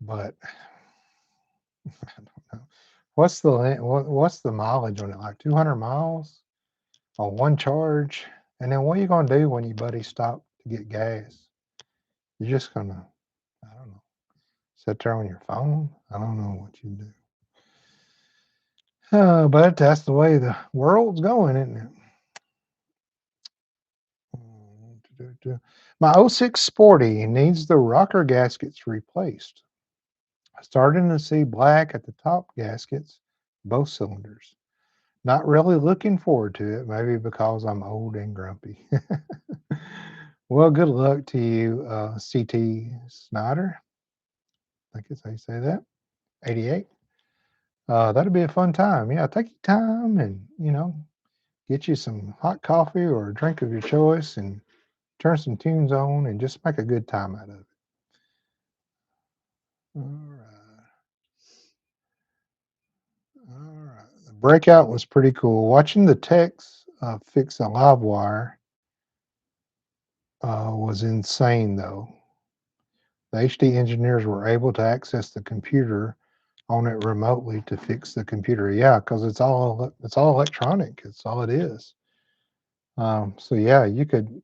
but I don't know. What's the mileage on it? Like 200 miles on one charge? And then what are you gonna do when your buddy stop to get gas? You're just gonna, I don't know, sit there on your phone. I don't know what you do. But that's the way the world's going, isn't it? My '06 Sporty needs the rocker gaskets replaced. Starting to see black at the top gaskets, both cylinders. Not really looking forward to it, maybe because I'm old and grumpy. Well, good luck to you, CT Snyder. I think it's how you say that. 88. That'll be a fun time. Yeah, take your time and, get you some hot coffee or a drink of your choice and turn some tunes on and just make a good time out of it. All right. All right. The breakout was pretty cool. Watching the techs fix a live wire was insane, though. The HD engineers were able to access the computer on it remotely to fix the computer. Yeah, because it's all electronic. It's all it is. So yeah, you could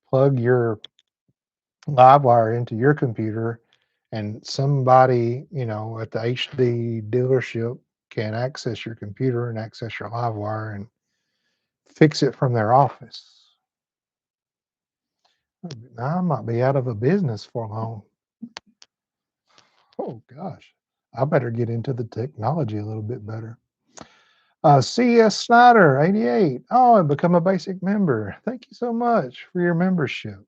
plug your live wire into your computer, and somebody at the HD dealership can access your computer and access your live wire and fix it from their office. Now I might be out of a business for long. Oh gosh, I better get into the technology a little bit better. CS Snyder, 88. Oh, and become a basic member. Thank you so much for your membership.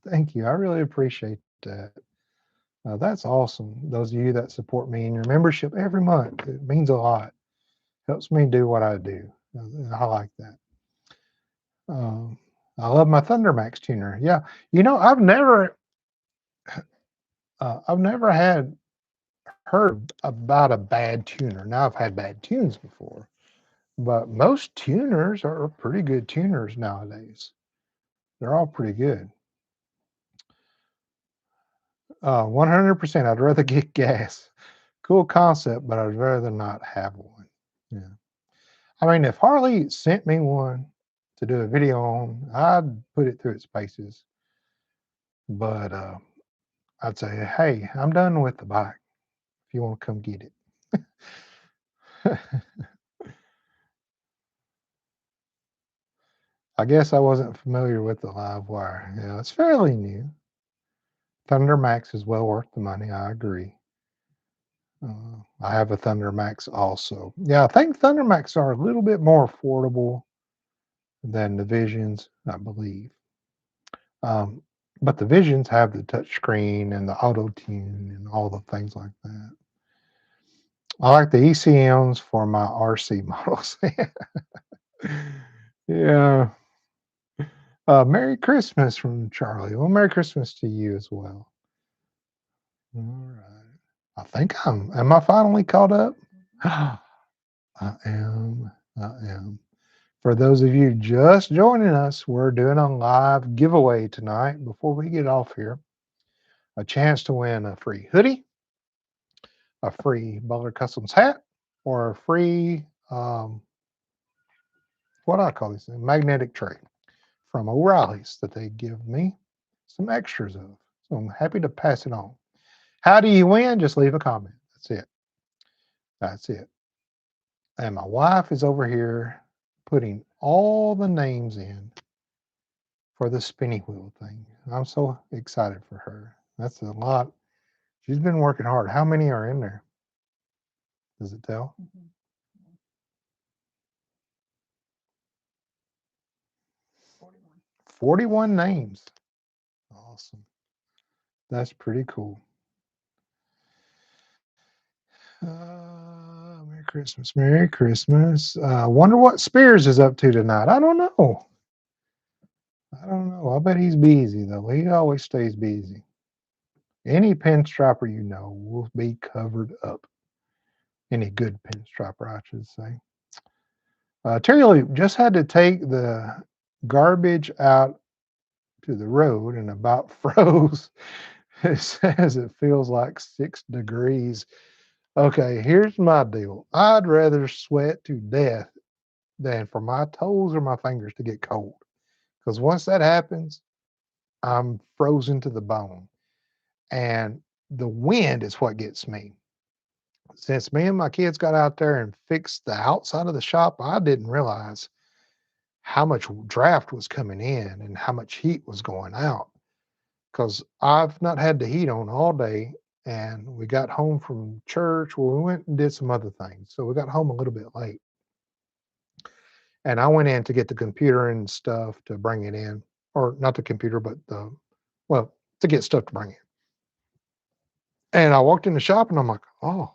Thank you. I really appreciate that. That's awesome. Those of you that support me in your membership every month, it means a lot. Helps me do what I do. I like that. Um, I love my Thundermax tuner. Yeah, I've never had heard about a bad tuner. Now I've had bad tunes before, but most tuners are pretty good tuners nowadays. They're all pretty good. 100%. I'd rather get gas. Cool concept, but I'd rather not have one. Yeah. I mean, if Harley sent me one to do a video on, I'd put it through its paces. But I'd say, hey, I'm done with the bike. If you want to come get it. I guess I wasn't familiar with the live wire. Yeah, it's fairly new. Thunder Max is well worth the money. I agree. I have a Thunder Max also. Yeah, I think Thunder Max are a little bit more affordable than the Visions, I believe. Um, but the Visions have the touch screen and the auto tune and all the things like that. I like the ECMs for my RC models. Yeah. Merry Christmas from Charlie. Well, Merry Christmas to you as well. All right. Am I finally caught up? I am. I am. For those of you just joining us, we're doing a live giveaway tonight before we get off here. A chance to win a free hoodie, a free Butler Customs hat, or a free, what do I call these things? Magnetic tray from O'Reilly's that they give me some extras of. So I'm happy to pass it on. How do you win? Just leave a comment. That's it. That's it. And my wife is over here putting all the names in for the spinning wheel thing. I'm so excited for her. That's a lot. She's been working hard. How many are in there? Does it tell? 41. 41 names. Awesome. That's pretty cool. Merry Christmas. Merry Christmas. Wonder what Spears is up to tonight. I don't know. I don't know. I bet he's busy, though. He always stays busy. Any pinstriper you know will be covered up. Any good pinstriper, I should say. Terry Lee just had to take the garbage out to the road and about froze. It says it feels like 6 degrees. Okay, here's my deal. I'd rather sweat to death than for my toes or my fingers to get cold. Because once that happens, I'm frozen to the bone. And the wind is what gets me. Since me and my kids got out there and fixed the outside of the shop, I didn't realize how much draft was coming in and how much heat was going out. Because I've not had the heat on all day. And we got home from church. Well, we went and did some other things. So we got home a little bit late. And I went in to get the computer and stuff to bring it in, or not the computer, but well, to get stuff to bring in. And I walked in the shop and I'm like, oh,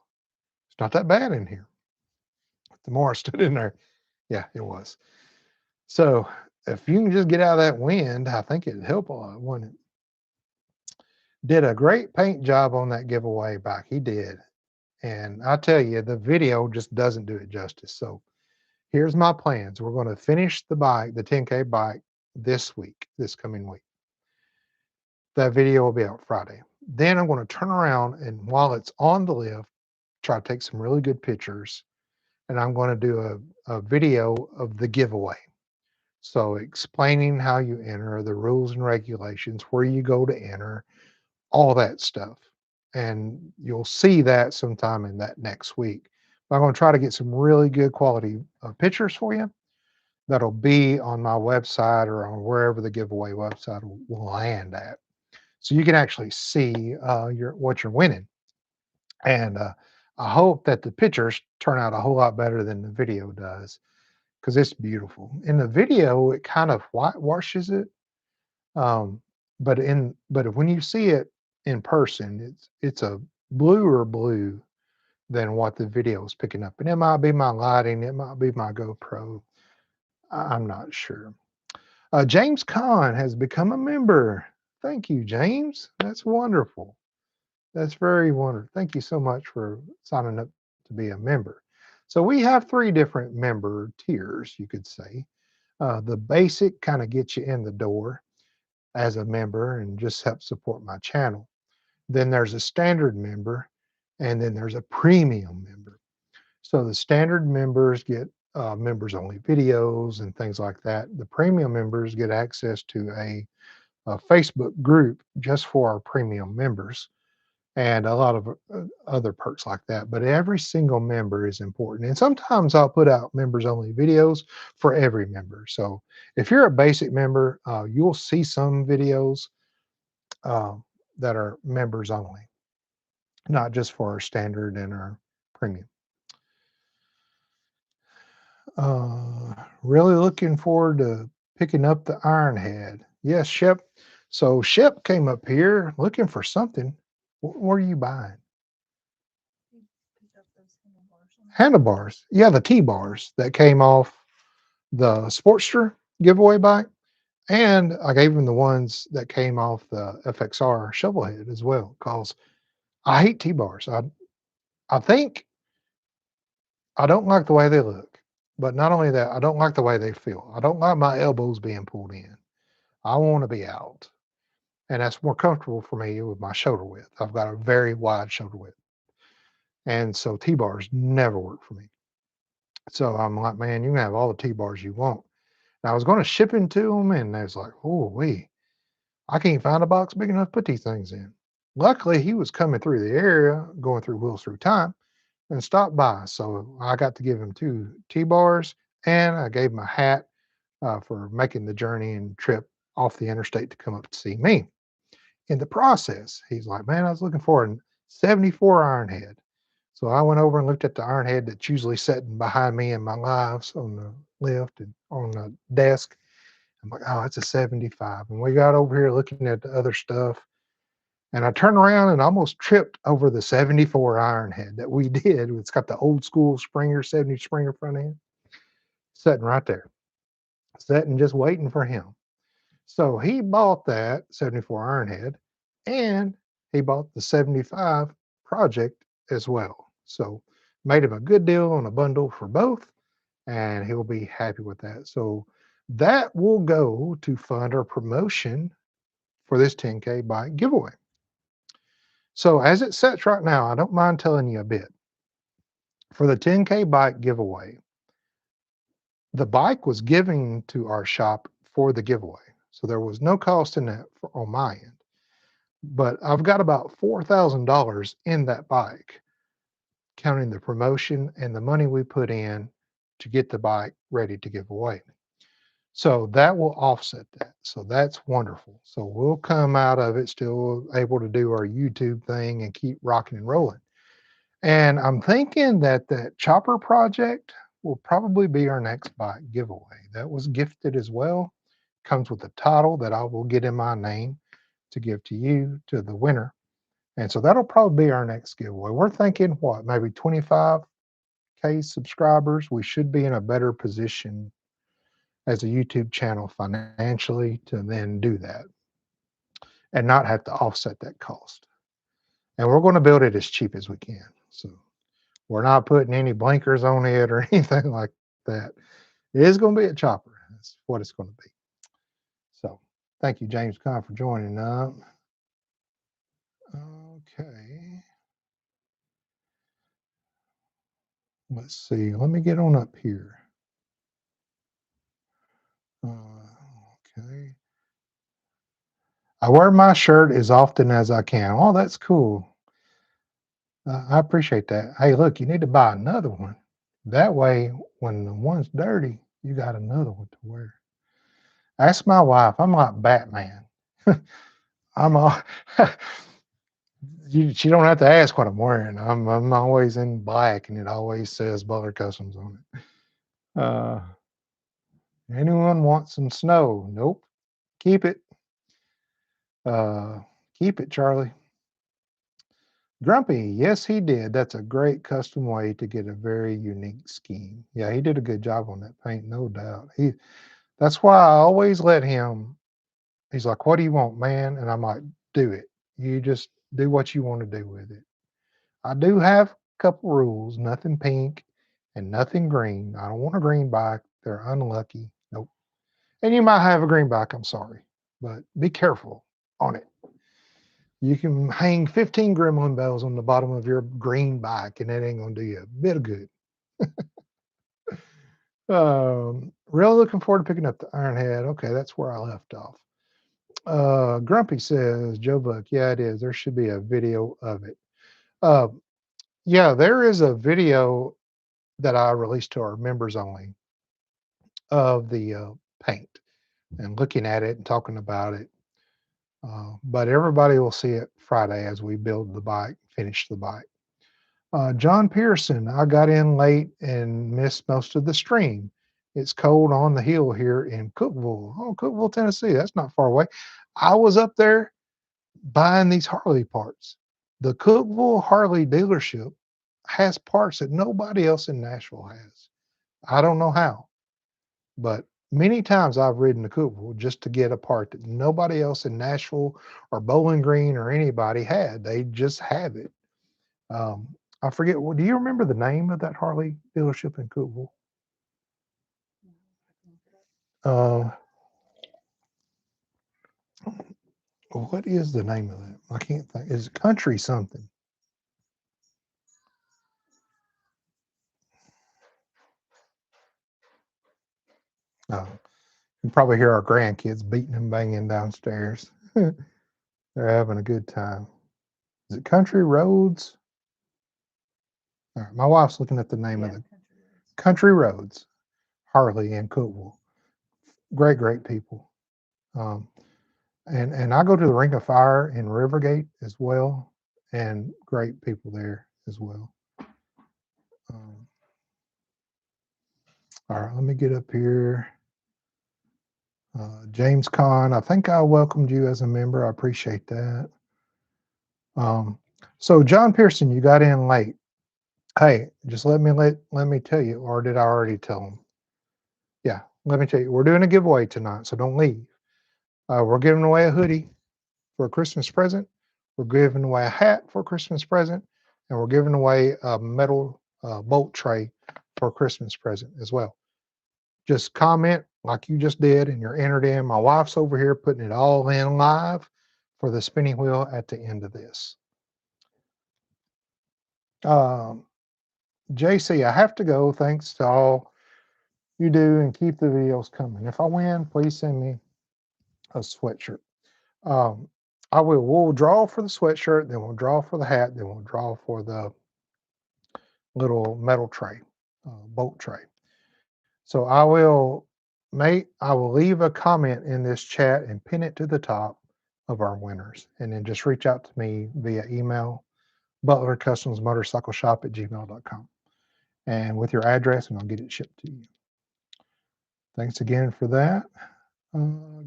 it's not that bad in here. The more I stood in there, yeah, it was. So if you can just get out of that wind, I think it'd help a lot, wouldn't it? Did a great paint job on that giveaway bike. He did. And I tell you, the video just doesn't do it justice. So here's my plans. We're going to finish the bike, the 10K bike, this week, this coming week. That video will be out Friday. Then I'm going to turn around and while it's on the lift, try to take some really good pictures. And I'm going to do a video of the giveaway. So explaining how you enter, the rules and regulations, where you go to enter, all that stuff. And you'll see that sometime in that next week. But I'm going to try to get some really good quality pictures for you that'll be on my website or on wherever the giveaway website will land at. So you can actually see what you're winning. And I hope that the pictures turn out a whole lot better than the video does because it's beautiful. In the video, it kind of whitewashes it. Um, but when you see it in person, it's a bluer blue than what the video is picking up. And it might be my lighting, it might be my GoPro. I'm not sure. James Kahn has become a member. Thank you, James. That's wonderful. That's very wonderful. Thank you so much for signing up to be a member. So we have three different member tiers, you could say. The basic kind of gets you in the door as a member and just helps support my channel. Then there's a standard member, and then there's a premium member. So the standard members get members only videos and things like that. The premium members get access to a Facebook group just for our premium members and a lot of other perks like that. But every single member is important. And sometimes I'll put out members only videos for every member. So if you're a basic member, you'll see some videos uh, that are members only, not just for our standard and our premium. Really looking forward to picking up the Ironhead. Yes, Shep. So Shep came up here looking for something. What are you buying? You picked up those handlebars on the bike. Handlebars. Yeah, the T-bars that came off the Sportster giveaway bike. And I gave him the ones that came off the FXR shovelhead as well, because I hate T-bars. I think I don't like the way they look. But not only that, I don't like the way they feel. I don't like my elbows being pulled in. I want to be out. And that's more comfortable for me with my shoulder width. I've got a very wide shoulder width. And so T-bars never work for me. So I'm like, man, you can have all the T-bars you want. And I was going to ship them to them, and they was like, oh, I can't find a box big enough to put these things in. Luckily, he was coming through the area, going through Wheels Through Time, and stopped by. So I got to give him two T-bars, and I gave him a hat for making the journey and trip off the interstate to come up to see me. In the process, he's like, man, I was looking for a 74 Ironhead. So I went over and looked at the Ironhead that's usually sitting behind me in my lives on the left and on the desk. I'm like, oh, it's a 75. And we got over here looking at the other stuff. And I turned around and almost tripped over the 74 Ironhead that we did. It's got the old school Springer, 70 Springer front end, sitting right there, sitting just waiting for him. So he bought that 74 Ironhead and he bought the 75 Project as well. So made him a good deal on a bundle for both, and he'll be happy with that. So that will go to fund our promotion for this 10K bike giveaway. So as it sets right now, I don't mind telling you a bit. For the 10K bike giveaway, the bike was given to our shop for the giveaway. So there was no cost in that on my end. But I've got about $4,000 in that bike, counting the promotion and the money we put in to get the bike ready to give away. So that will offset that. So that's wonderful. So we'll come out of it still able to do our YouTube thing and keep rocking and rolling. And I'm thinking that that chopper project will probably be our next bike giveaway. That was gifted as well. Comes with a title that I will get in my name to give to you, to the winner. And so that'll probably be our next giveaway. We're thinking what, maybe 25K subscribers. We should be in a better position as a YouTube channel financially to then do that and not have to offset that cost. And we're going to build it as cheap as we can. So we're not putting any blinkers on it or anything like that. It is going to be a chopper. That's what it's going to be. So thank you, James Conn, for joining up. Okay. Let's see. Let me get on up here. Okay. I wear my shirt as often as I can. Oh, that's cool. I appreciate that. Hey, look, you need to buy another one. That way, when the one's dirty, you got another one to wear. Ask my wife. I'm like Batman. I'm all, she don't have to ask what I'm wearing. I'm always in black, and it always says Butler Customs on it. Uh, anyone want some snow? Nope. Keep it. Uh, keep it, Charlie. Grumpy, yes, he did. That's a great custom way to get a very unique scheme. Yeah, he did a good job on that paint, no doubt. That's why I always let him. He's like, "What do you want, man?" And I'm like, "Do it. You just do what you want to do with it." I do have a couple rules: nothing pink and nothing green. I don't want a green bike. They're unlucky. Nope. And you might have a green bike. I'm sorry, but be careful on it. You can hang 15 gremlin bells on the bottom of your green bike, and that ain't gonna do you a bit of good. Really looking forward to picking up the Ironhead. Okay, that's where I left off. Grumpy says, Joe Buck, yeah, it is. There should be a video of it. Uh, yeah, there is a video that I released to our members only of the paint and looking at it and talking about it. But everybody will see it Friday as we build the bike, finish the bike. John Pearson, I got in late and missed most of the stream. It's cold on the hill here in Cookville. Oh, Cookville, Tennessee. That's not far away. I was up there buying these Harley parts. The Cookville Harley dealership has parts that nobody else in Nashville has. I don't know how, but many times I've ridden to Cookville just to get a part that nobody else in Nashville or Bowling Green or anybody had. They just have it. Um, I forget. Do you remember the name of that Harley dealership in Cookville? No, I can look it up. Uh, what is the name of that? I can't think. Is it Country something? Oh, you can probably hear our grandkids beating and banging downstairs. They're having a good time. Is it Country Roads? All right, my wife's looking at the name of Yeah, the country roads. Country Roads Harley in Cookville. Great, great people. Um, and I go to the Ring of Fire in Rivergate as well, and great people there as well. Um, all right, let me get up here. James Kahn, I think I welcomed you as a member. I appreciate that. Um, so John Pearson, you got in late. Hey, just let me tell you, or did I already tell him? Yeah, let me tell you, we're doing a giveaway tonight, so don't leave. We're giving away a hoodie for a Christmas present. We're giving away a hat for a Christmas present, and we're giving away a metal bolt tray for a Christmas present as well. Just comment like you just did, and you're entered in. My wife's over here putting it all in live for the spinning wheel at the end of this. Um, JC, I have to go. Thanks to all you do and keep the videos coming. If I win, please send me a sweatshirt. Um, I will. We'll draw for the sweatshirt, then we'll draw for the hat, then we'll draw for the little metal tray, bolt tray. So I will leave a comment in this chat and pin it to the top of our winners, and then just reach out to me via email, Butler Customs Motorcycle Shop at gmail.com, and with your address, and I'll get it shipped to you. Thanks again for that.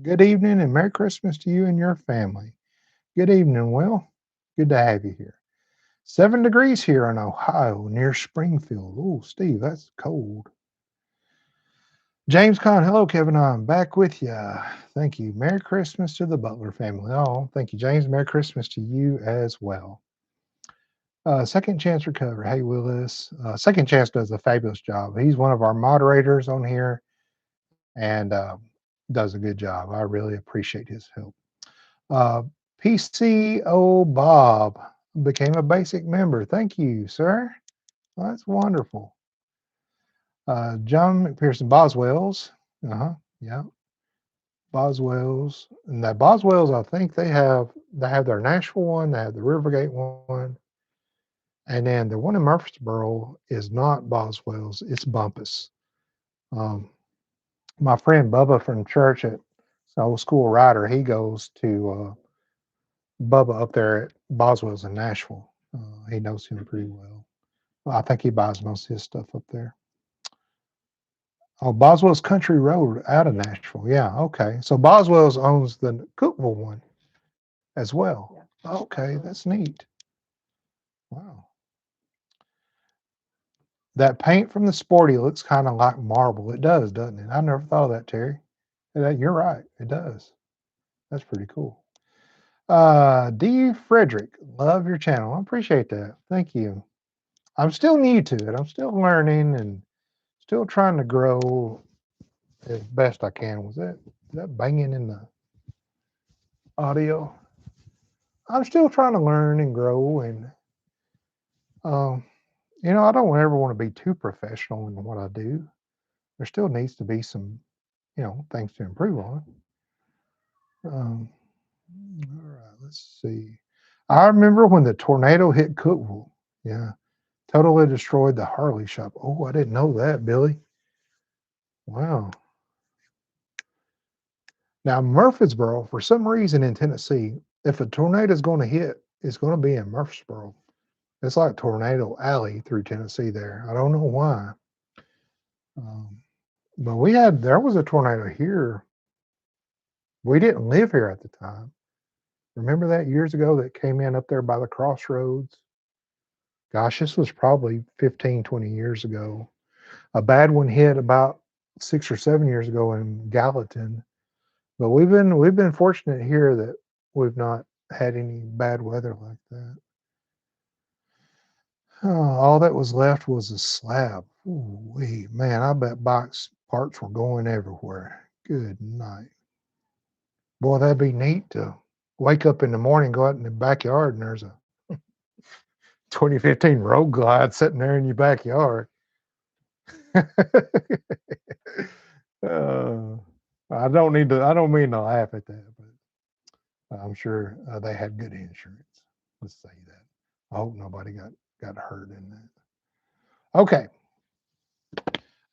Good evening and Merry Christmas to you and your family. Good evening, Will. Good to have you here. 7 degrees here in Ohio near Springfield. Oh, Steve, that's cold. James Conn, hello, Kevin. I'm back with you. Thank you. Merry Christmas to the Butler family. Oh, thank you, James. Merry Christmas to you as well. Second Chance Recovery. Hey, Willis. Second Chance does a fabulous job. He's one of our moderators on here and does a good job. I really appreciate his help. Uh, PCO Bob became a basic member. Thank you, sir. Well, that's wonderful. John McPherson Boswells. Yeah. Boswells. And that Boswells, I think they have their Nashville one, they have the Rivergate one, and then the one in Murfreesboro is not Boswells, it's Bumpus. Um, my friend Bubba from church at old school rider, he goes to Bubba up there at Boswell's in Nashville. He knows him pretty well. I think he buys most of his stuff up there. Oh, Boswell's Country Road out of Nashville. Yeah, okay. So Boswell's owns the Cookville one as well. Yeah. Okay, that's neat. Wow. That paint from the Sporty looks kind of like marble. It does, doesn't it? I never thought of that, Terry. You're right. It does. That's pretty cool. D. Frederick, love your channel. I appreciate that. Thank you. I'm still new to it. I'm still learning and still trying to grow as best I can. Was that banging in the audio? I'm still trying to learn and grow, and um, I don't ever want to be too professional in what I do. There still needs to be some, things to improve on. Um, all right, let's see. I remember when the tornado hit Cookville. Yeah, totally destroyed the Harley shop. Oh, I didn't know that, Billy. Wow. Now, Murfreesboro, for some reason in Tennessee, if a tornado is going to hit, it's going to be in Murfreesboro. It's like Tornado Alley through Tennessee there. I don't know why. Um, but there was a tornado here. We didn't live here at the time. Remember that years ago that came in up there by the crossroads? Gosh, this was probably 15, 20 years ago. A bad one hit about 6 or 7 years ago in Gallatin. But we've been fortunate here that we've not had any bad weather like that. All that was left was a slab. Ooh, man, I bet box parts were going everywhere. Good night. Boy, that'd be neat to wake up in the morning, go out in the backyard, and there's a 2015 Road Glide sitting there in your backyard. uh, I don't mean to laugh at that, but I'm sure they had good insurance. Let's say that. I hope nobody got hurt in that. Okay,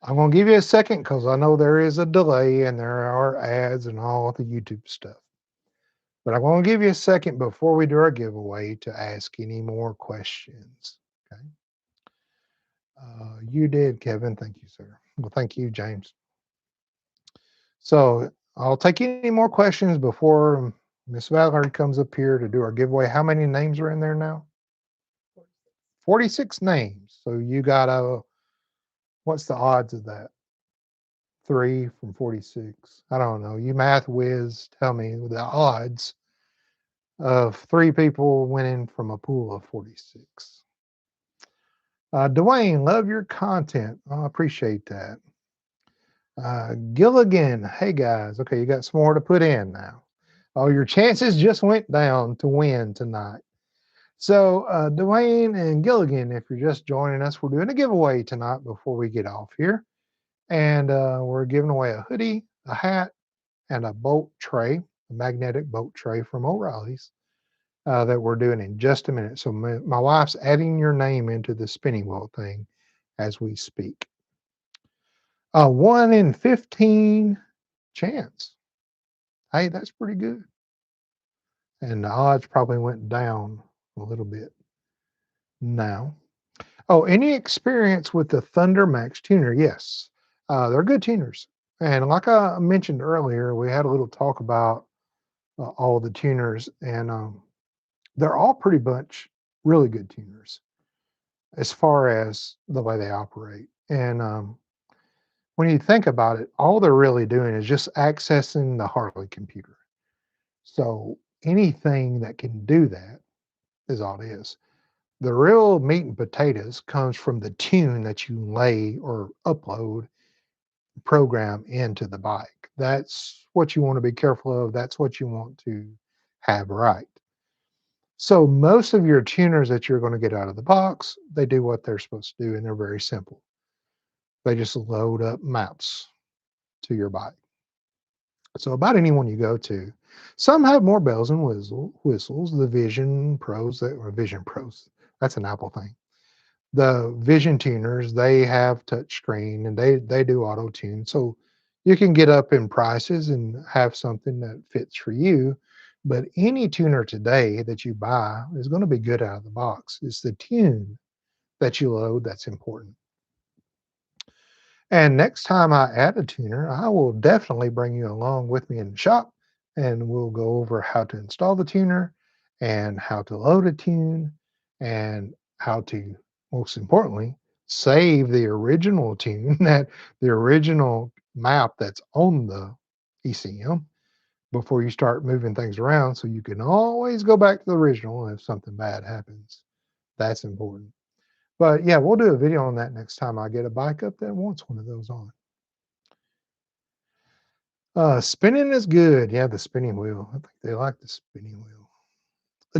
I'm going to give you a second because I know there is a delay and there are ads and all the YouTube stuff. But I'm going to give you a second before we do our giveaway to ask any more questions. Okay. You did, Kevin. Thank you, sir. Well, thank you, James. So I'll take any more questions before Miss Valerie comes up here to do our giveaway. How many names are in there now? 46 names. So you got what's the odds of that? 3 from 46. I don't know. You math whiz, tell me the odds of 3 people winning from a pool of 46. Dwayne, love your content. I appreciate that. Gilligan, hey guys. Okay, you got some more to put in now. Oh, your chances just went down to win tonight. So, Dwayne and Gilligan, if you're just joining us, we're doing a giveaway tonight before we get off here. And we're giving away a hoodie, a hat, and a bolt tray, a magnetic bolt tray from O'Reilly's that we're doing in just a minute. So, my wife's adding your name into the spinning wheel thing as we speak. A 1 in 15 chance. Hey, that's pretty good. And the odds probably went down a little bit now. Oh, any experience with the Thunder Max tuner? Yes, they're good tuners. And like I mentioned earlier, we had a little talk about all the tuners, and they're all pretty much really good tuners as far as the way they operate. And when you think about it, all they're really doing is just accessing the Harley computer. So anything that can do that is all it is. The real meat and potatoes comes from the tune that you lay or upload program into the bike. That's what you want to be careful of. That's what you want to have right. So most of your tuners that you're going to get out of the box, they do what they're supposed to do, and they're very simple. They just load up maps to your bike. So about anyone you go to, some have more bells and whistles. The Vision Pros, or Vision Pros, that's an Apple thing. The Vision tuners, they have touchscreen and they do auto tune. So you can get up in prices and have something that fits for you. But any tuner today that you buy is going to be good out of the box. It's the tune that you load that's important. And next time I add a tuner, I will definitely bring you along with me in the shop and we'll go over how to install the tuner and how to load a tune and how to, most importantly, save the original tune, that the original map that's on the ECM before you start moving things around, so you can always go back to the original if something bad happens. That's important. But yeah, we'll do a video on that next time I get a bike up that wants one of those on. Spinning is good. Yeah, the spinning wheel. I think they like the spinning wheel.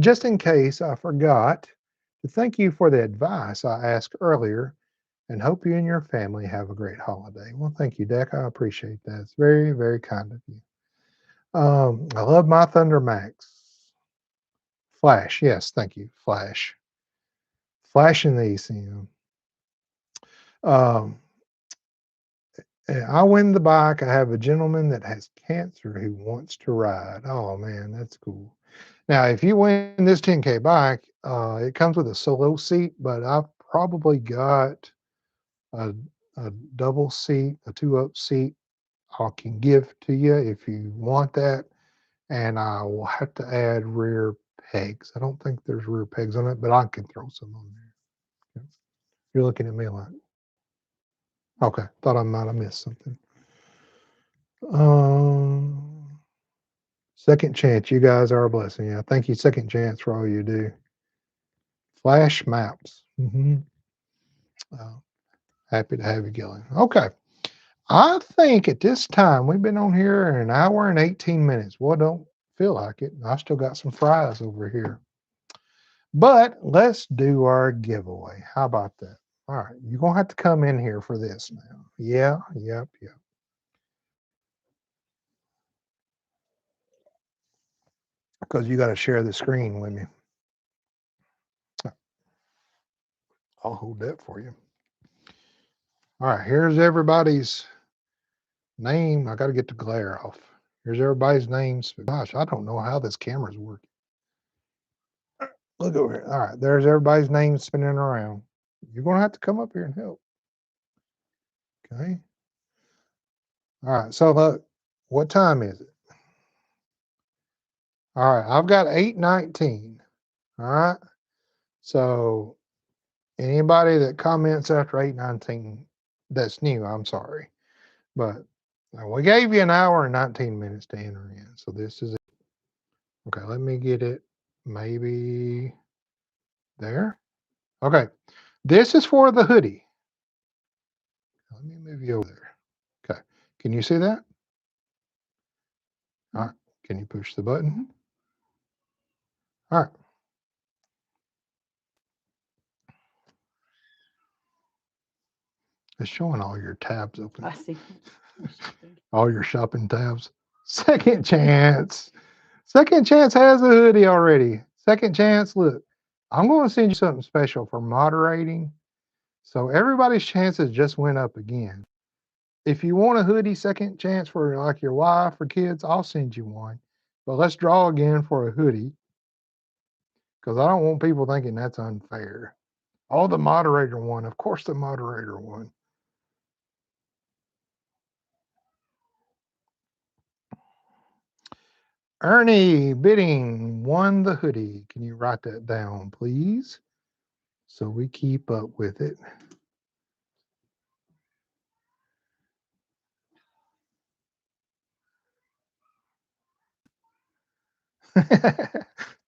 Just in case I forgot to thank you for the advice I asked earlier and hope you and your family have a great holiday. Well, thank you, Deck. I appreciate that. It's very, very kind of you. I love my Thunder Max. Flash. Yes, thank you. Flash. Flash in the ECM. Um, I win the bike. I have a gentleman that has cancer who wants to ride. Oh man, that's cool. Now, if you win this 10K bike, it comes with a solo seat, but I've probably got a, a double seat, a two up seat I can give to you if you want that. And I will have to add rear pegs. I don't think there's rear pegs on it, but I can throw some on there. You're looking at me like, okay, thought I might have missed something. Um, Second Chance, you guys are a blessing. Yeah, thank you, Second Chance, for all you do. Flash maps. Uh, Happy to have you, Gillian. Okay. I think at this time we've been on here an hour and 18 minutes. Well, don't feel like it. I still got some fries over here. But let's do our giveaway. How about that? All right. You're going to have to come in here for this now. Yeah, yep, yep. Because you got to share the screen with me. I'll hold that for you. All right. Here's everybody's name. I got to get the glare off. Here's everybody's names. Gosh, I don't know how this camera's working. Look over here. All right, there's everybody's name spinning around. You're going to have to come up here and help. Okay. All right. So look, what time is it? All right. I've got 8:19. All right. So anybody that comments after 8:19, that's new. I'm sorry, but we gave you an hour and 19 minutes to enter in. So this is it. Okay. Let me get it. Maybe there. Okay. This is for the hoodie. Let me move you over there. Okay. Can you see that? All right. Can you push the button? All right. It's showing all your tabs open. I see. All your shopping tabs. Second Chance. Second Chance has a hoodie already. Second Chance, look, I'm going to send you something special for moderating. So everybody's chances just went up again. If you want a hoodie, Second Chance, for like your wife or kids, I'll send you one. But let's draw again for a hoodie because I don't want people thinking that's unfair. Oh, the moderator won. Of course, the moderator won. Ernie Bidding won the hoodie. Can you write that down, please? So we keep up with it.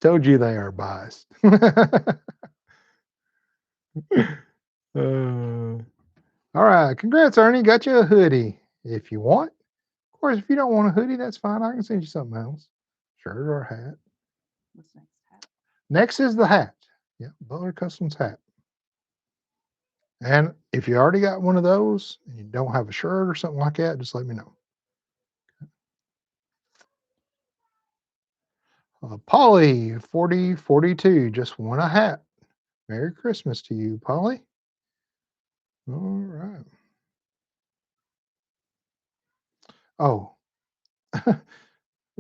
Told you they are biased. All right. Congrats, Ernie. Got you a hoodie if you want. Of course, if you don't want a hoodie, that's fine. I can send you something else. Shirt or hat. What's next? Hat. Next is the hat. Yeah, Butler Customs hat. And if you already got one of those and you don't have a shirt or something like that, just let me know. Polly, 4042, just won a hat. Merry Christmas to you, Polly. All right. Oh,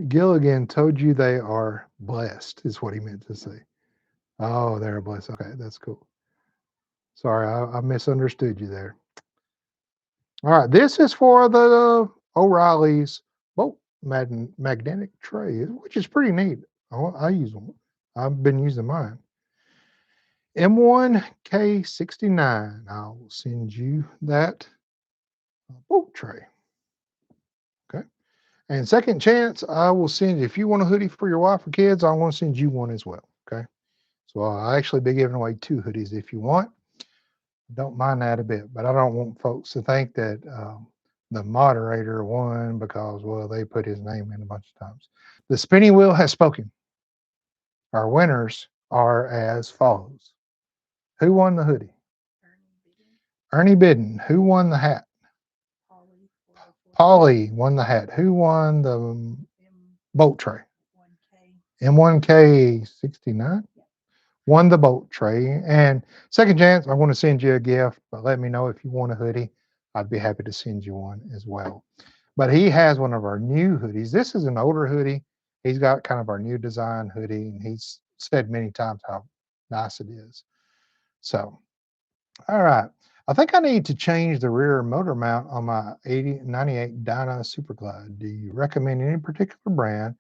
Gilligan told you they are blessed, is what he meant to say. Oh, they're blessed. Okay, that's cool. Sorry, I misunderstood you there. All right, this is for the O'Reilly's boat magnetic tray, which is pretty neat. I use them. I've been using mine. M1K69. I'll send you that boat tray. Okay. And second chance, I will send, if you want a hoodie for your wife or kids, I want to send you one as well. Okay. So I'll actually be giving away 2 hoodies if you want. Don't mind that a bit, but I don't want folks to think that the moderator won because, well, they put his name in a bunch of times. The spinning wheel has spoken. Our winners are as follows. Who won the hoodie? Ernie Bidden, Ernie Bidden. Who won the hat? Polly 404, Polly won the hat. Who won the boat tray? M1K. M1K69 Yeah. won the boat tray. And second chance, I want to send you a gift, but let me know if you want a hoodie. I'd be happy to send you one as well. But he has one of our new hoodies. This is an older hoodie. He's got kind of our new design hoodie, and he's said many times how nice it is. So, all right. I think I need to change the rear motor mount on my 98 Dyna Super Glide. Do you recommend any particular brand?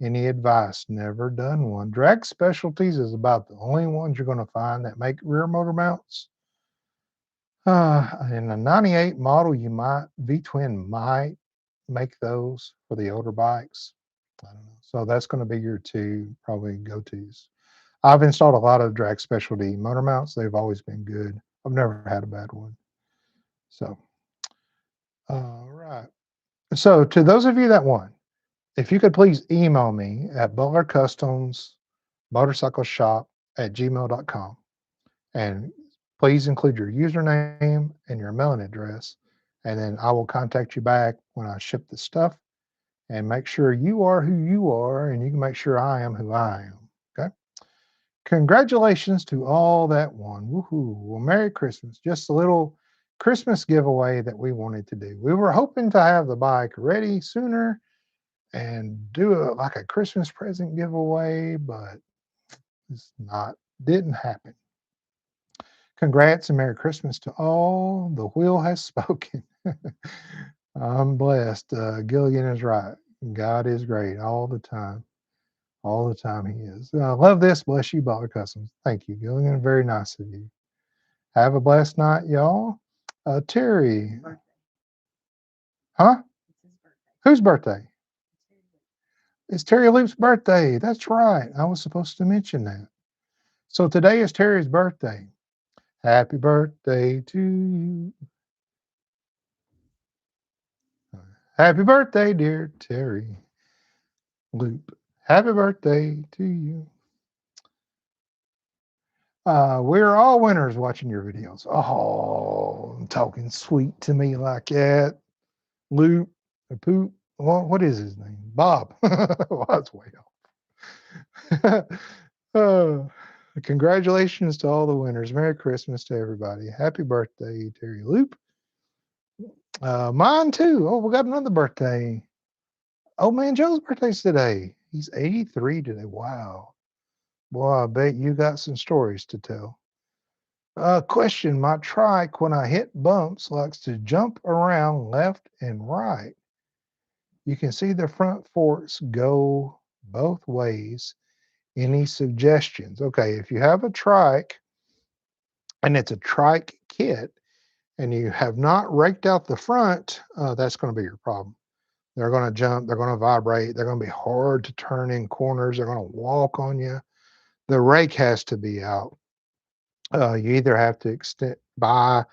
Any advice? Never done one. Drag Specialties is about the only ones you're going to find that make rear motor mounts. In a 98 model, V-twin might make those for the older bikes. I don't know. So that's going to be your two probably go-tos. I've installed a lot of Drag Specialty motor mounts. They've always been good. I've never had a bad one. So, all right. So to those of you that won, if you could please email me at Butler Customs Motorcycle Shop at gmail.com, and please include your username and your mailing address, and then I will contact you back when I ship the stuff and make sure you are who you are, and you can make sure I am who I am. Okay. Congratulations to all that won. Woohoo. Well, Merry Christmas. Just a little Christmas giveaway that we wanted to do. We were hoping to have the bike ready sooner and do like a Christmas present giveaway, but it's not, didn't happen. Congrats and Merry Christmas to all. The wheel has spoken. I'm blessed. Gilligan is right. God is great all the time. All the time he is. I love this. Bless you, Butler Customs. Thank you, Gilligan. Very nice of you. Have a blessed night, y'all. Terry. Birthday. Huh? It's his birthday. Whose birthday? It's his birthday. It's Terry Loop's birthday. That's right. I was supposed to mention that. So today is Terry's birthday. Happy birthday to you. Happy birthday, dear Terry Loop. Happy birthday to you. We're all winners watching your videos. Oh, talking sweet to me like that. Loop, a poop. What is his name? Bob. Well, that's way off. uh, Congratulations to all the winners. Merry Christmas to everybody. Happy birthday, Terry Loop. Mine too. Oh, we got another birthday. Oh man, Joe's birthday's today. He's 83 today. Wow. Boy, I bet you got some stories to tell. Question. My trike, when I hit bumps, likes to jump around left and right. You can see the front forks go both ways. Any suggestions? Okay, if you have a trike and it's a trike kit and you have not raked out the front, that's going to be your problem. They're going to jump, they're going to vibrate, they're going to be hard to turn in corners, they're going to walk on you. The rake has to be out. You either have to buy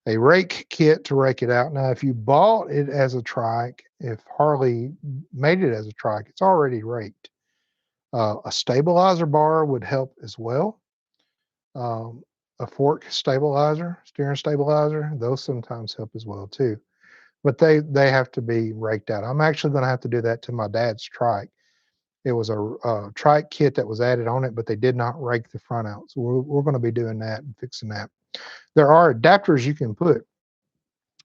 a rake kit to rake it out. Now, if you bought it as a trike, if Harley made it as a trike, it's already raked. A stabilizer bar would help as well. Um, a fork stabilizer, steering stabilizer, those sometimes help as well too. But they have to be raked out. I'm actually going to have to do that to my dad's trike. It was a trike kit that was added on it, but they did not rake the front out. So we're going to be doing that and fixing that. There are adapters you can put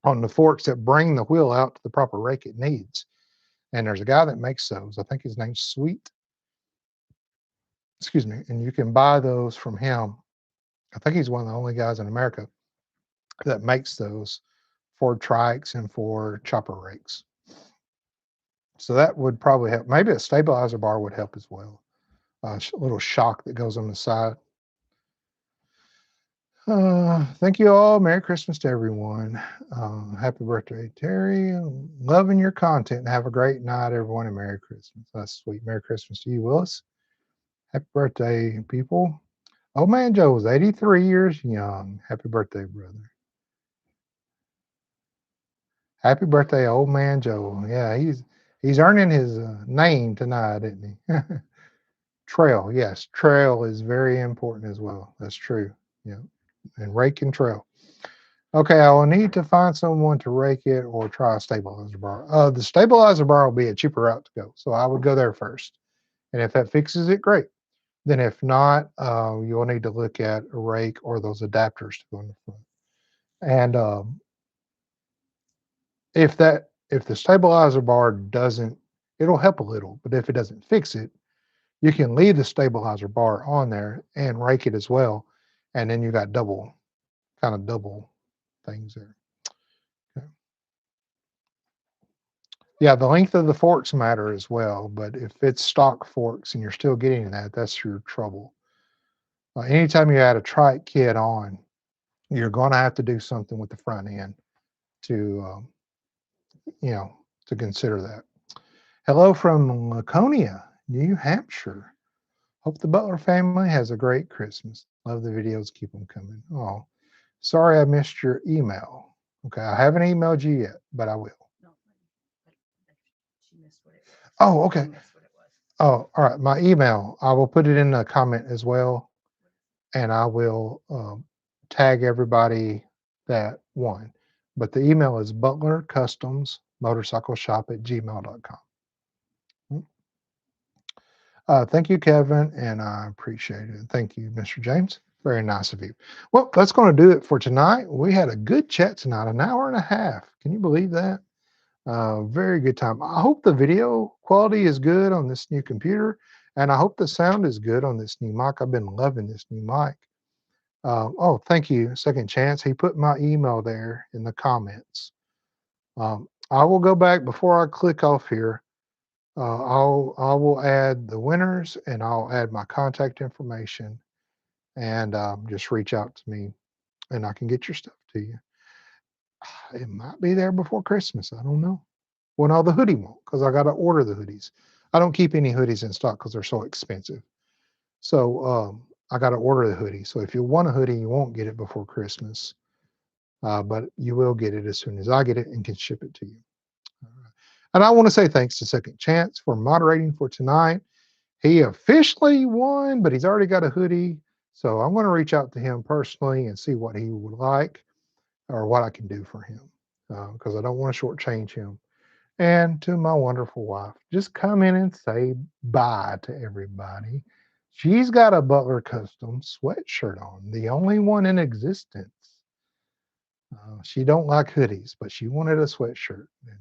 on the forks that bring the wheel out to the proper rake it needs. And there's a guy that makes those. I think his name's Sweet. Excuse me. And you can buy those from him. I think he's one of the only guys in America that makes those for trikes and for chopper rakes. So that would probably help. Maybe a stabilizer bar would help as well. A little shock that goes on the side. Thank you all. Merry Christmas to everyone. Happy birthday, Terry. Loving your content. Have a great night, everyone, and Merry Christmas. That's sweet. Merry Christmas to you, Willis. Happy birthday, people. Old man Joe is 83 years young. Happy birthday, brother. Happy birthday, old man Joe. Yeah, he's earning his name tonight, isn't he? Trail, yes, trail is very important as well. That's true. Yeah, and rake and trail. Okay, I will need to find someone to rake it or try a stabilizer bar. The stabilizer bar will be a cheaper route to go, so I would go there first. And if that fixes it, great. Then if not, you'll need to look at a rake or those adapters to go in the front. And if the stabilizer bar doesn't, it'll help a little, but if it doesn't fix it, you can leave the stabilizer bar on there and rake it as well, and then you got double things there. Okay. Yeah, the length of the forks matter as well, but if it's stock forks and you're still getting that, that's your trouble. Anytime you add a trike kit on, you're going to have to do something with the front end to, you know, to consider that. Hello from Laconia, New Hampshire. Hope the Butler family has a great Christmas. Love the videos. Keep them coming. Oh, sorry I missed your email. Okay, I haven't emailed you yet, but I will. No, but she missed what it was. Oh, She okay. missed what it was. Oh, all right. My email, I will put it in the comment as well, and I will tag everybody that won. But the email is Butler Customs Motorcycle Shop at gmail.com. Thank you, Kevin, and I appreciate it. Thank you, Mr. James. Very nice of you. Well, that's going to do it for tonight. We had a good chat tonight, an hour and a half. Can you believe that? Very good time. I hope the video quality is good on this new computer, and I hope the sound is good on this new mic. I've been loving this new mic. Oh, thank you, Second Chance. He put my email there in the comments. I will go back before I click off here. I will add the winners and I'll add my contact information and just reach out to me and I can get your stuff to you. It might be there before Christmas. I don't know. Well, no, the hoodie won't because I got to order the hoodies. I don't keep any hoodies in stock because they're so expensive. So I got to order the hoodie. So if you want a hoodie, you won't get it before Christmas, but you will get it as soon as I get it and can ship it to you. All right. And I want to say thanks to Second Chance for moderating for tonight. He officially won, but he's already got a hoodie. So I'm going to reach out to him personally and see what he would like or what I can do for him because I don't want to shortchange him. And to my wonderful wife, just come in and say bye to everybody. She's got a Butler Custom sweatshirt on, the only one in existence. She don't like hoodies, but she wanted a sweatshirt. And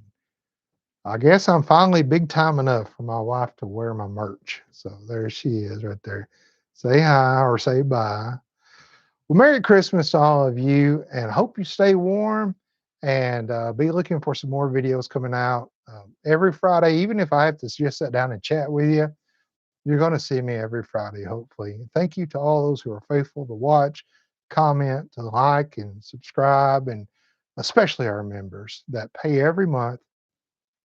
I guess I'm finally big time enough for my wife to wear my merch. So there she is right there. Say hi or say bye. Well, Merry Christmas to all of you and hope you stay warm and be looking for some more videos coming out every Friday. Even if I have to just sit down and chat with you, you're going to see me every Friday, hopefully. Thank you to all those who are faithful to watch, comment, to like, and subscribe, and especially our members that pay every month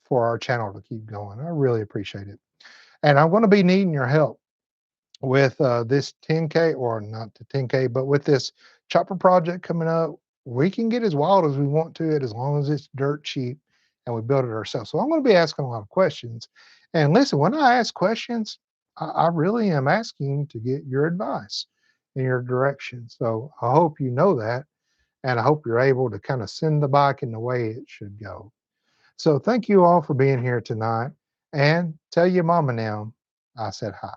for our channel to keep going. I really appreciate it. And I'm going to be needing your help with this 10K or not the 10K, but with this chopper project coming up. We can get as wild as we want to it as long as it's dirt cheap and we build it ourselves. So I'm going to be asking a lot of questions. And listen, when I ask questions, I really am asking to get your advice and your direction. So I hope you know that. And I hope you're able to kind of send the bike in the way it should go. So thank you all for being here tonight. And tell your mama now I said hi.